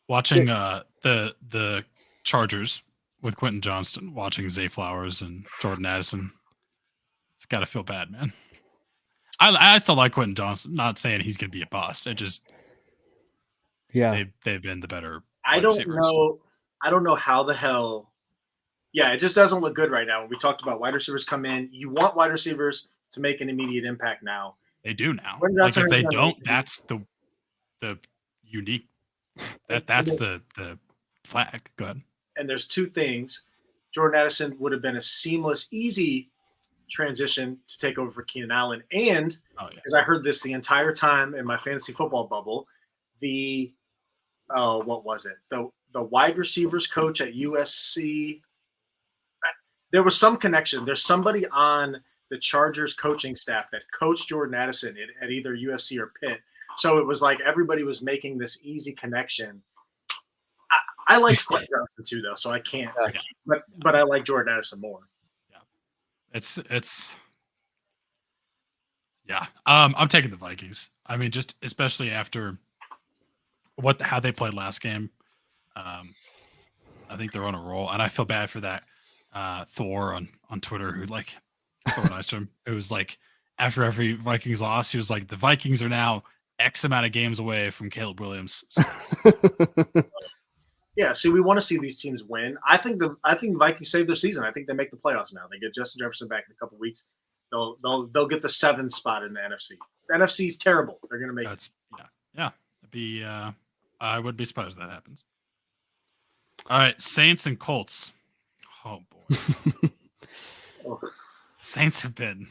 Watching the Chargers with Quentin Johnston, watching Zay Flowers and Jordan Addison, it's got to feel bad, man. I still like Quentin Johnston. Not saying he's going to be a bust. It just, they've been the better. I don't know how the hell. Yeah, it just doesn't look good right now. When we talked about wide receivers come in, you want wide receivers to make an immediate impact now. They do now. Like if they don't, that's the unique. That's the flag. Go ahead. And there's 2 things. Jordan Addison would have been a seamless, easy transition to take over for Keenan Allen. And because I heard this the entire time in my fantasy football bubble, what was it? The wide receivers coach at USC. There was some connection. There's somebody on the Chargers coaching staff that coached Jordan Addison at either USC or Pitt. So it was like everybody was making this easy connection. I liked Quentin Johnson too, though, so I can't. But I like Jordan Addison more. Yeah, I'm taking the Vikings. I mean, just especially after how they played last game. I think they're on a roll, and I feel bad for that Thor on Twitter who Thor Nystrom. It was like after every Vikings loss, he was like, the Vikings are now X amount of games away from Caleb Williams. So. Yeah, see, we want to see these teams win. I think the Vikings save their season. I think they make the playoffs now. They get Justin Jefferson back in a couple of weeks. They'll get the 7th spot in the NFC. The NFC's terrible. They're going to make it. Yeah. I would be surprised if that happens. All right, Saints and Colts. Oh boy. Saints have been.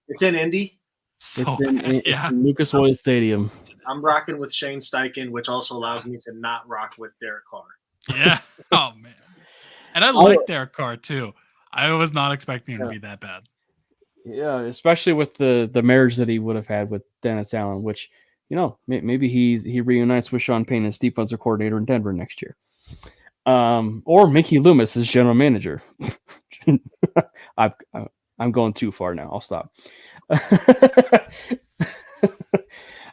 It's in Indy. So it's in Lucas Oil Stadium. I'm rocking with Shane Steichen, which also allows me to not rock with Derek Carr. Yeah. Oh man. And I like Derek Carr too. I was not expecting him to be that bad. Yeah, especially with the marriage that he would have had with Dennis Allen, which maybe he reunites with Sean Payne as defensive coordinator in Denver next year. Or Mickey Loomis as general manager. I'm going too far now. I'll stop.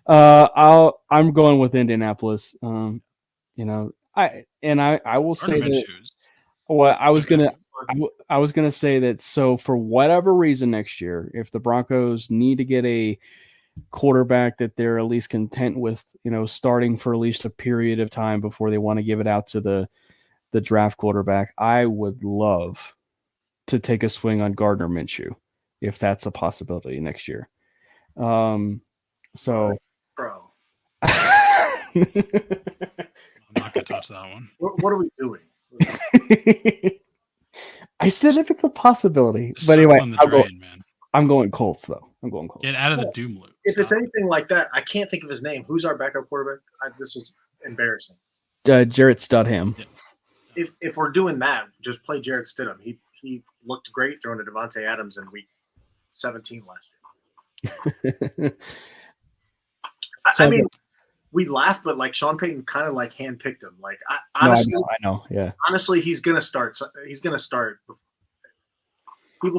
I'm going with Indianapolis. I will say that. Well, I was gonna say that. So for whatever reason next year, if the Broncos need to get a quarterback that they're at least content with, starting for at least a period of time before they want to give it out to the draft quarterback. I would love to take a swing on Gardner Minshew if that's a possibility next year. Bro, I'm not gonna touch that one. what are we doing? I said if it's a possibility, Just but anyway, on the train, man. I'm going Colts though. I'm going Colts. Get out of the doom loop. If it's anything like that, I can't think of his name. Who's our backup quarterback? This is embarrassing. Jarrett Studham. Yeah. If we're doing that, just play Jarrett Stidham. He looked great throwing to Devontae Adams in week 17 last year. I mean, we laugh, but like Sean Payton kind of like handpicked him. Like honestly, I know. Yeah. Honestly, he's gonna start. He will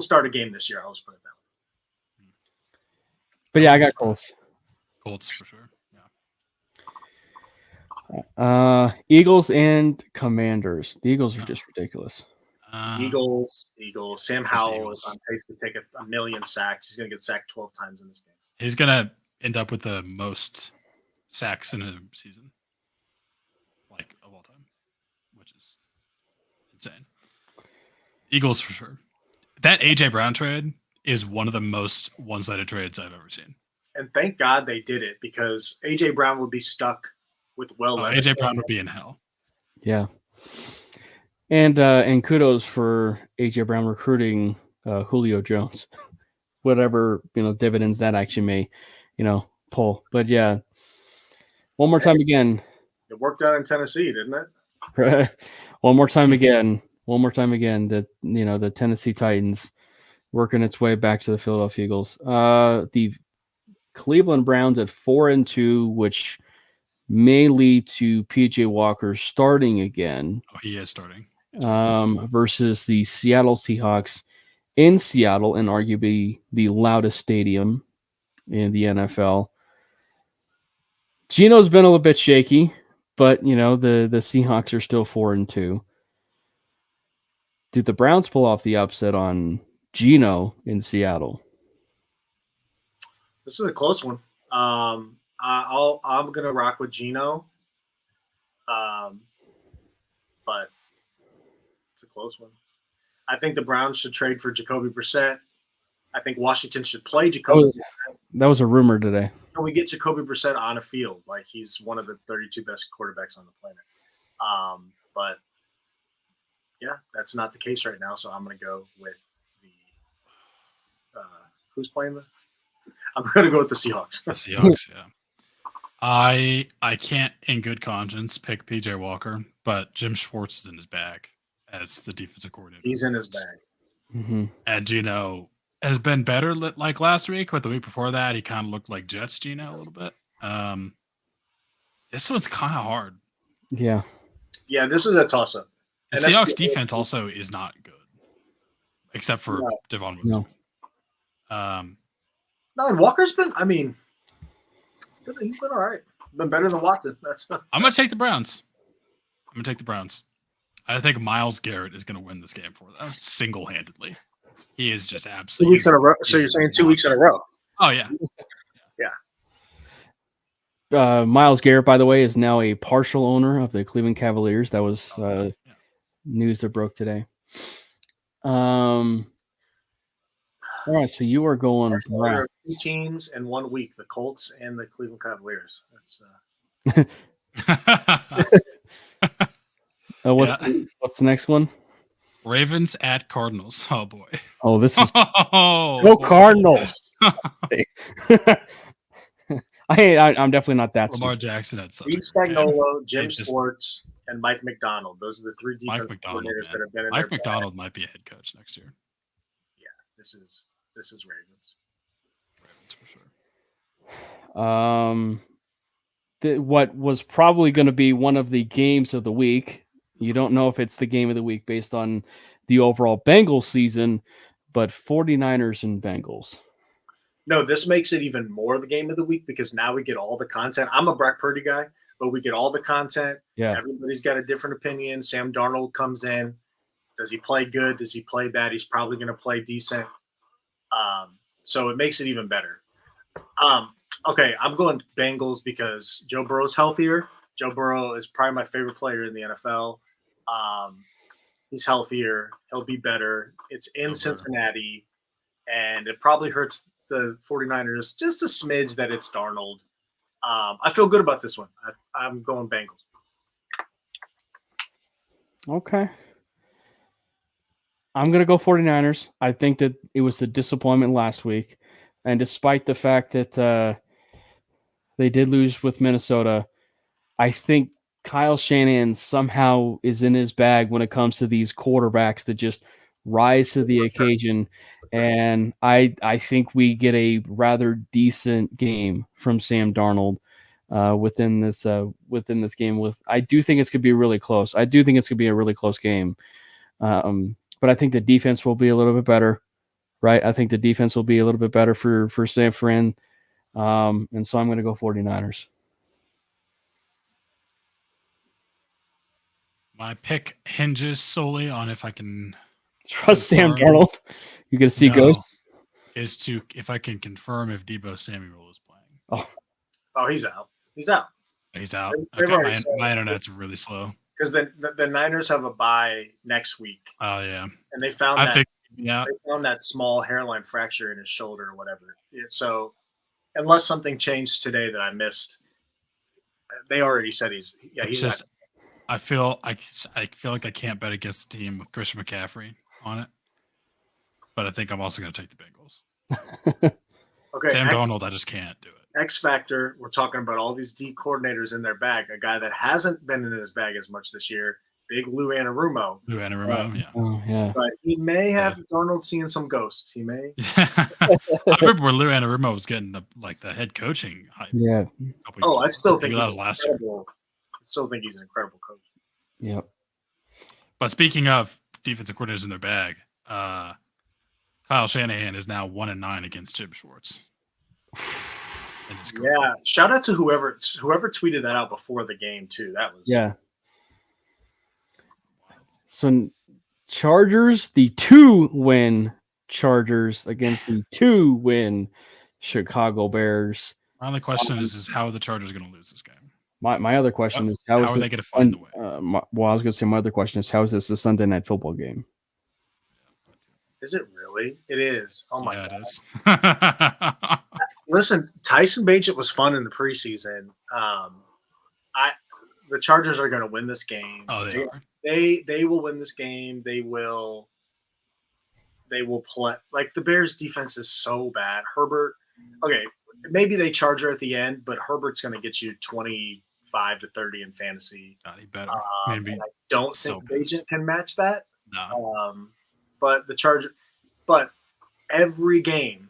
start a game this year. I'll just put it that way. But yeah, I got Colts. Colts for sure. Yeah. Eagles and Commanders. The Eagles are just ridiculous. Eagles. Sam Howell is on pace to take a million sacks. He's gonna get sacked 12 times in this game. He's gonna end up with the most sacks in a season, like of all time, which is insane. Eagles for sure. That AJ Brown trade is one of the most one-sided trades I've ever seen. And thank God they did it, because AJ Brown would be stuck with AJ Brown would be in hell. Yeah. And kudos for AJ Brown recruiting Julio Jones, whatever dividends that actually may pull. But yeah, one more time again. It worked out in Tennessee, didn't it? One more time again. That the Tennessee Titans working its way back to the Philadelphia Eagles. The Cleveland Browns at 4-2, which may lead to PJ Walker starting again. Oh, he is starting. Versus the Seattle Seahawks in Seattle, and arguably the loudest stadium in the NFL. Geno's been a little bit shaky, but the Seahawks are still 4-2. Did the Browns pull off the upset on Geno in Seattle? This is a close one. I'm gonna rock with Geno, but it's a close one. I think the Browns should trade for Jacoby Brissett. I think Washington should play Jacoby Brissett. That was a rumor today. We get Jacoby Brissett on a field. Like, he's one of the 32 best quarterbacks on the planet. But yeah, that's not the case right now. So I'm going to go with the who's playing the? I'm going to go with the Seahawks. The Seahawks, yeah. I can't in good conscience pick PJ Walker, but Jim Schwartz is in his bag as the defensive coordinator. He's in his bag. Mm-hmm. And Geno has been better like last week, but the week before that, he kind of looked like Jets Geno a little bit. This one's kind of hard. Yeah. Yeah, this is a toss-up. The Seahawks defense also is not good, except for Devon Witherspoon. No, and Walker's been, he's been all right. Been better than Watson. I'm going to take the Browns. I think Myles Garrett is going to win this game for them single-handedly. He is just absolutely. 2 weeks in a row. So you're saying 2 weeks in a row? Oh, yeah. Yeah. Myles Garrett, by the way, is now a partial owner of the Cleveland Cavaliers. That was news that broke today. All right, so you are going Browns. 2 teams in 1 week: the Colts and the Cleveland Cavaliers. That's what's the next one? Ravens at Cardinals. Oh boy. Oh, this is no Cardinals. I'm definitely not that. Lamar Jackson at Steve Spagnuolo, Jim Schwartz, and Mike McDonald. Those are the 3 defensive coordinators that have been in Mike McDonald might be a head coach next year. Yeah, this is Ravens. Ravens for sure. What was probably going to be one of the games of the week. You don't know if it's the game of the week based on the overall Bengals season, but 49ers and Bengals. No, this makes it even more the game of the week because now we get all the content. I'm a Brock Purdy guy, but we get all the content. Yeah. Everybody's got a different opinion. Sam Darnold comes in. Does he play good? Does he play bad? He's probably going to play decent. So it makes it even better. Okay, I'm going Bengals because Joe Burrow's healthier. Joe Burrow is probably my favorite player in the NFL. He's healthier. He'll be better. It's in Cincinnati, and it probably hurts the 49ers just a smidge that it's Darnold. I feel good about this one. I'm going Bengals. Okay. I'm going to go 49ers. I think that it was a disappointment last week. And despite the fact that they did lose with Minnesota, I think Kyle Shanahan somehow is in his bag when it comes to these quarterbacks that just rise to the occasion. And I think we get a rather decent game from Sam Darnold within this game. I do think it's going to be really close. I do think it's going to be a really close game. But I think the defense will be a little bit better, right? I think the defense will be a little bit better for San Fran. And so I'm going to go 49ers. My pick hinges solely on if I can trust Sam Darnold. You're going to see ghosts? If I can confirm if Deebo Samuel is playing. Oh, he's out. He's out. Okay. My internet's really slow. Because the Niners have a bye next week. Oh, yeah. And they found that small hairline fracture in his shoulder or whatever. So unless something changed today that I missed, they already said he's just not. I feel like I can't bet against the team with Christian McCaffrey on it. But I think I'm also going to take the Bengals. Okay. Sam Darnold, I just can't do it. X Factor, we're talking about all these D coordinators in their bag. A guy that hasn't been in his bag as much this year, big Lou Anarumo. Yeah. Oh, yeah. But he may have Darnold seeing some ghosts. He may. I remember when Lou Anarumo was getting the head coaching hype. Yeah. I still think he's incredible. I still think he's an incredible coach. Yep. But speaking of defensive coordinators in their bag, Kyle Shanahan is now 1-9 against Jim Schwartz. Yeah, shout out to whoever tweeted that out before the game too. That was So Chargers, the 2-win Chargers against the 2-win Chicago Bears. My only question is how are the Chargers going to lose this game? My other question is how are they going to find the way? I was going to say my other question is how is this a Sunday night football game? Is it really? It is. Oh my God. It is. Listen, Tyson Bagent was fun in the preseason. The Chargers are going to win this game. Oh, they are. They will win this game. They will play. Like, the Bears' defense is so bad. Herbert, okay, maybe they charge her at the end, but Herbert's going to get you 25 to 30 in fantasy. God, he better. I don't think Bagent can match that. No. But every game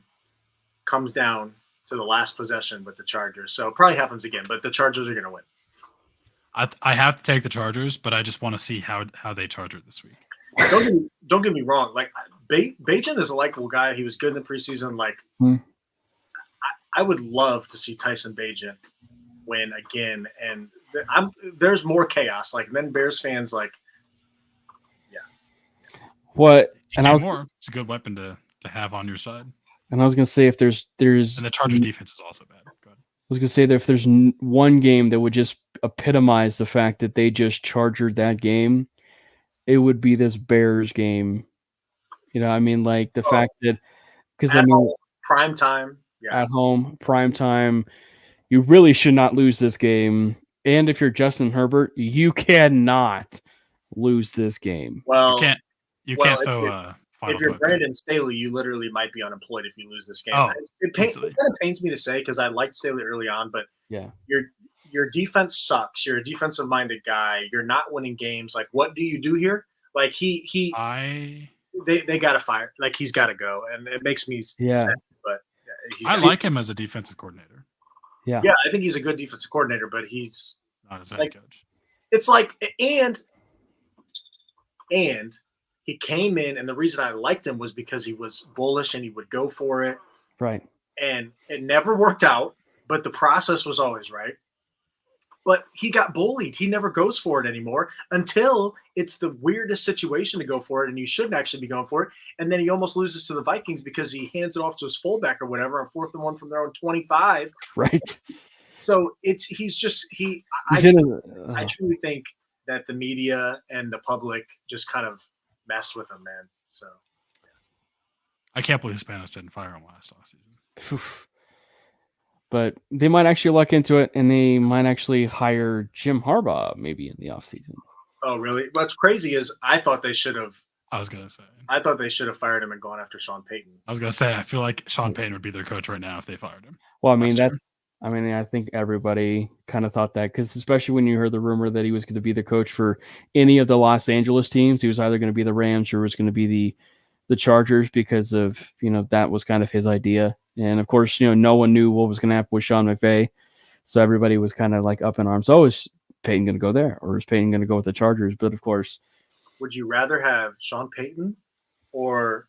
comes down to the last possession with the Chargers. So it probably happens again, but the Chargers are going to win. I have to take the Chargers, but I just want to see how they charge it this week. Don't get me wrong. Like, Bagent is a likable guy. He was good in the preseason. Like, I would love to see Tyson Bagent win again. And there's more chaos. Like, then Bears fans, like, what? And it's a good weapon to have on your side. And I was going to say, if there's and the Chargers defense is also bad. Go ahead. I was going to say that if there's one game that would just epitomize the fact that they just chargered that game, it would be this Bears game. You know, I mean, like the fact that because prime time, at home, prime time, you really should not lose this game. And if you're Justin Herbert, you cannot lose this game. Well, you can't throw if you're Brandon Staley, you literally might be unemployed if you lose this game. It kind of pains me to say because I liked Staley early on, but your defense sucks. You're a defensive-minded guy. You're not winning games. Like, what do you do here? Like, they got to fire. Like, he's got to go, and it makes me sad. But I like him as a defensive coordinator. Yeah, I think he's a good defensive coordinator, but he's not as head coach. It's like and he came in, and the reason I liked him was because he was bullish and he would go for it. Right. And it never worked out, but the process was always right. But he got bullied. He never goes for it anymore until it's the weirdest situation to go for it, and you shouldn't actually be going for it. And then he almost loses to the Vikings because he hands it off to his fullback or whatever on 4th and 1 from their own 25. Right. So I truly think that the media and the public just kind of messed with him, man. So I can't believe Spanos didn't fire him last offseason. But they might actually look into it, and they might actually hire Jim Harbaugh maybe in the offseason. Oh, really? What's crazy is I thought they should have fired him and gone after Sean Payton. I was gonna say, I feel like Sean Payton would be their coach right now if they fired him. Well, I think everybody kind of thought that, because especially when you heard the rumor that he was going to be the coach for any of the Los Angeles teams, he was either going to be the Rams or was going to be the Chargers, because of, that was kind of his idea. And of course, no one knew what was going to happen with Sean McVay. So everybody was kind of like up in arms. Oh, is Payton going to go there, or is Payton going to go with the Chargers? But of course, would you rather have Sean Payton or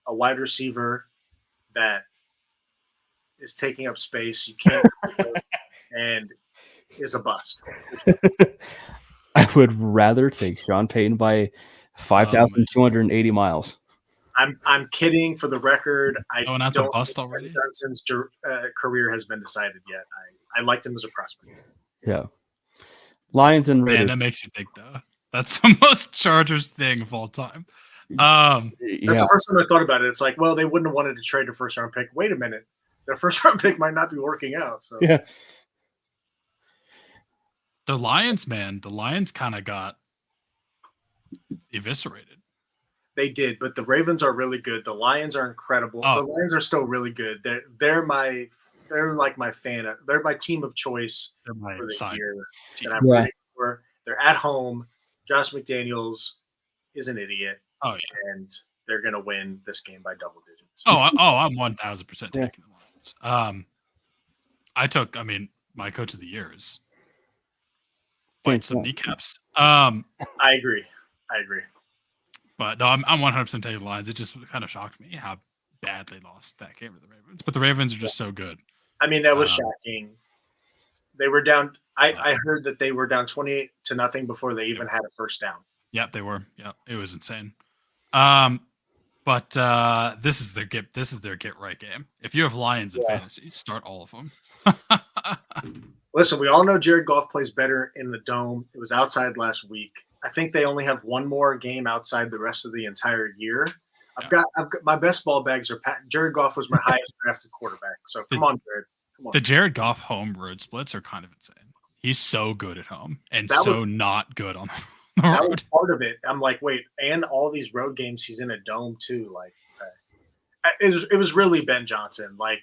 a wide receiver that is taking up space, you can't and is a bust? I would rather take Sean Payton by 5,280 miles. I'm kidding. For the record, I don't have to bust already. Johnson's career has been decided yet. I liked him as a prospect. Yeah, Lions and Raiders. Man, that makes you think, though. That's the most Chargers thing of all time. That's the first time I thought about it. It's like, well, they wouldn't have wanted to trade a first round pick. Wait a minute, their first round pick might not be working out. So yeah, the Lions kind of got eviscerated. They did, but the Ravens are really good. The Lions are incredible. The Lions are still really good. They're like my fan. They're my team of choice for the year. And I'm ready for. They're at home. Josh McDaniels is an idiot. Oh yeah, and they're gonna win this game by double digits. I'm 1,000% taking the Lions. My coach of the year is biting some kneecaps. I agree. But no, I'm 100% taking the Lions. It just kind of shocked me how bad they lost that game to the Ravens. But the Ravens are just so good. I mean, that was shocking. They were down. I heard that they were down 28-0 before they even had a first down. Yep, they were. Yep, it was insane. But this is their get right game. If you have Lions in fantasy, start all of them. Listen, we all know Jared Goff plays better in the dome. It was outside last week. I think they only have one more game outside the rest of the entire year. I've got my best ball bags are packed. Jared Goff was my highest drafted quarterback. So come on, Jared. Come on. The Jared Goff home road splits are kind of insane. He's so good at home and not good on the road. That was part of it. I'm like, wait, and all these road games, he's in a dome too. Like, it was really Ben Johnson. Like,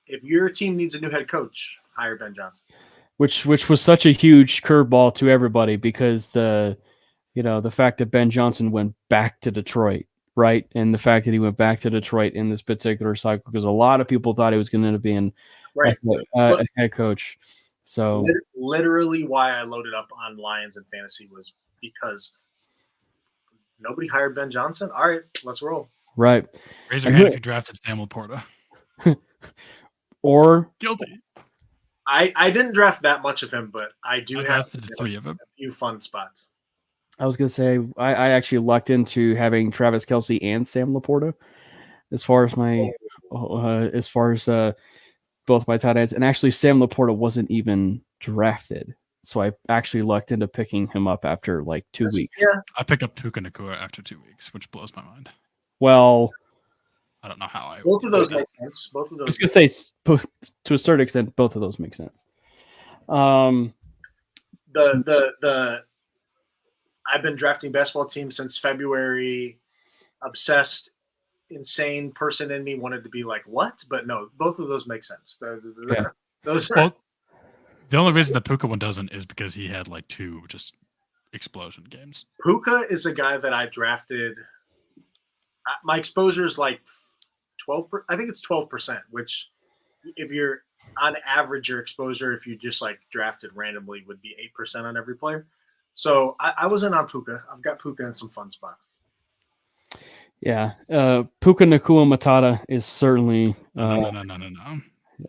if your team needs a new head coach, hire Ben Johnson. Which was such a huge curveball to everybody, because the fact that Ben Johnson went back to Detroit, right? And the fact that he went back to Detroit in this particular cycle, because a lot of people thought he was going to be a head coach. So literally why I loaded up on Lions and fantasy was because nobody hired Ben Johnson. All right, let's roll. Right. Raise your hand if you drafted Sam Laporta. Or guilty. I didn't draft that much of him, but I do have three of them. A few fun spots. I was going to say, I actually lucked into having Travis Kelce and Sam Laporta as far as both my tight ends. And actually, Sam Laporta wasn't even drafted. So I actually lucked into picking him up after like 2 weeks. Yeah. I picked up Puka Nacua after 2 weeks, which blows my mind. Well, I don't know how both of those make sense. Both of those. I was going to say, to a certain extent, both of those make sense. I've been drafting basketball teams since February. Obsessed, insane person in me wanted to be like, what? But no, both of those make sense. Those are. Well, the only reason the Puka one doesn't is because he had like 2 just explosion games. Puka is a guy that I drafted. My exposure is like 12. I think it's 12%. Which, if you're on average, your exposure, if you just like drafted randomly, would be 8% on every player. So I wasn't on Puka. I've got Puka in some fun spots. Yeah, Puka Nacua Matata is certainly no.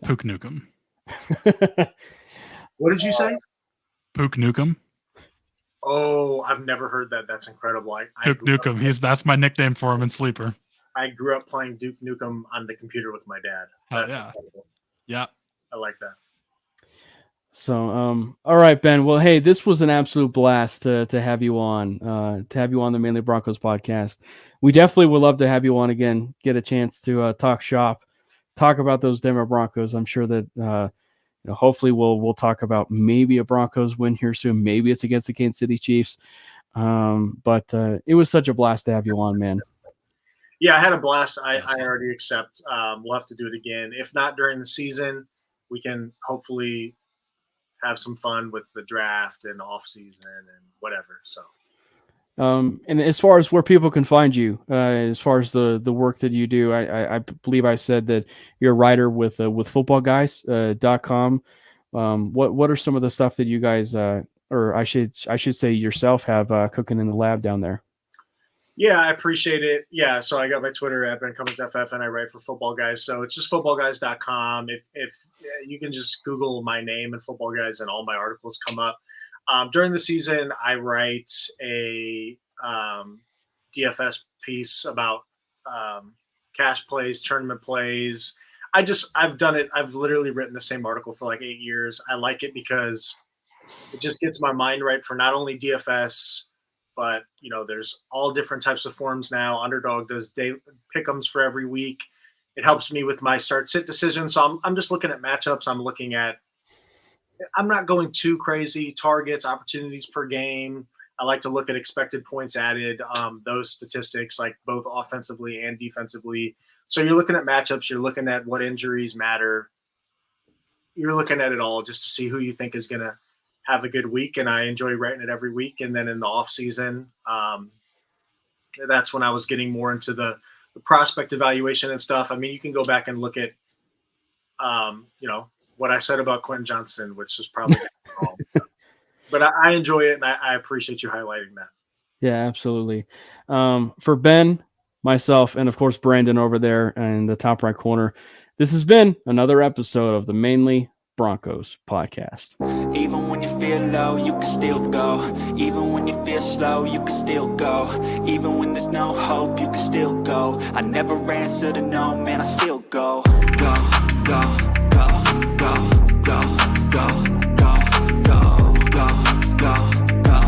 Puka Nukem. What did you say? Puke Nukem. Oh, I've never heard that. That's incredible. Puke Nukem. That's my nickname for him in Sleeper. I grew up playing Duke Nukem on the computer with my dad. That's incredible. Yeah. I like that. So, all right, Ben. Well, hey, this was an absolute blast to have you on, the Manely Broncos podcast. We definitely would love to have you on again, get a chance to talk shop, talk about those Denver Broncos. I'm sure that hopefully we'll talk about maybe a Broncos win here soon. Maybe it's against the Kansas City Chiefs. But it was such a blast to have you on, man. Yeah, I had a blast. I already accept. We'll have to do it again. If not during the season, we can hopefully have some fun with the draft and off season and whatever. So, and as far as where people can find you, as far as the work that you do, I believe I said that you're a writer with footballguys.com. What are some of the stuff that you guys, or I should say yourself, have cooking in the lab down there? Yeah, I appreciate it. Yeah, so I got my Twitter at Ben Cummins FF, and I write for Football Guys. So it's just footballguys.com. If you can just Google my name and Football Guys, and all my articles come up. During the season, I write a DFS piece about cash plays, tournament plays. I've done it. I've literally written the same article for like 8 years. I like it because it just gets my mind right for not only DFS, but there's all different types of forms now. Underdog does day pick'ems for every week. It helps me with my start-sit decision. So I'm just looking at matchups. I'm not going too crazy. Targets, opportunities per game. I like to look at expected points added, those statistics, like both offensively and defensively. So you're looking at matchups. You're looking at what injuries matter. You're looking at it all just to see who you think is going to have a good week, and I enjoy writing it every week. And then in the off season, that's when I was getting more into the prospect evaluation and stuff. I mean, you can go back and look at, what I said about Quentin Johnston, which is probably wrong. But I enjoy it, and I appreciate you highlighting that. Yeah, absolutely. For Ben, myself, and of course Brandon over there in the top right corner, this has been another episode of the Manely Broncos Podcast. Even when you feel low, you can still go. Even when you feel slow, you can still go. Even when there's no hope, you can still go. I never answer to no, man, I still go. Go, go.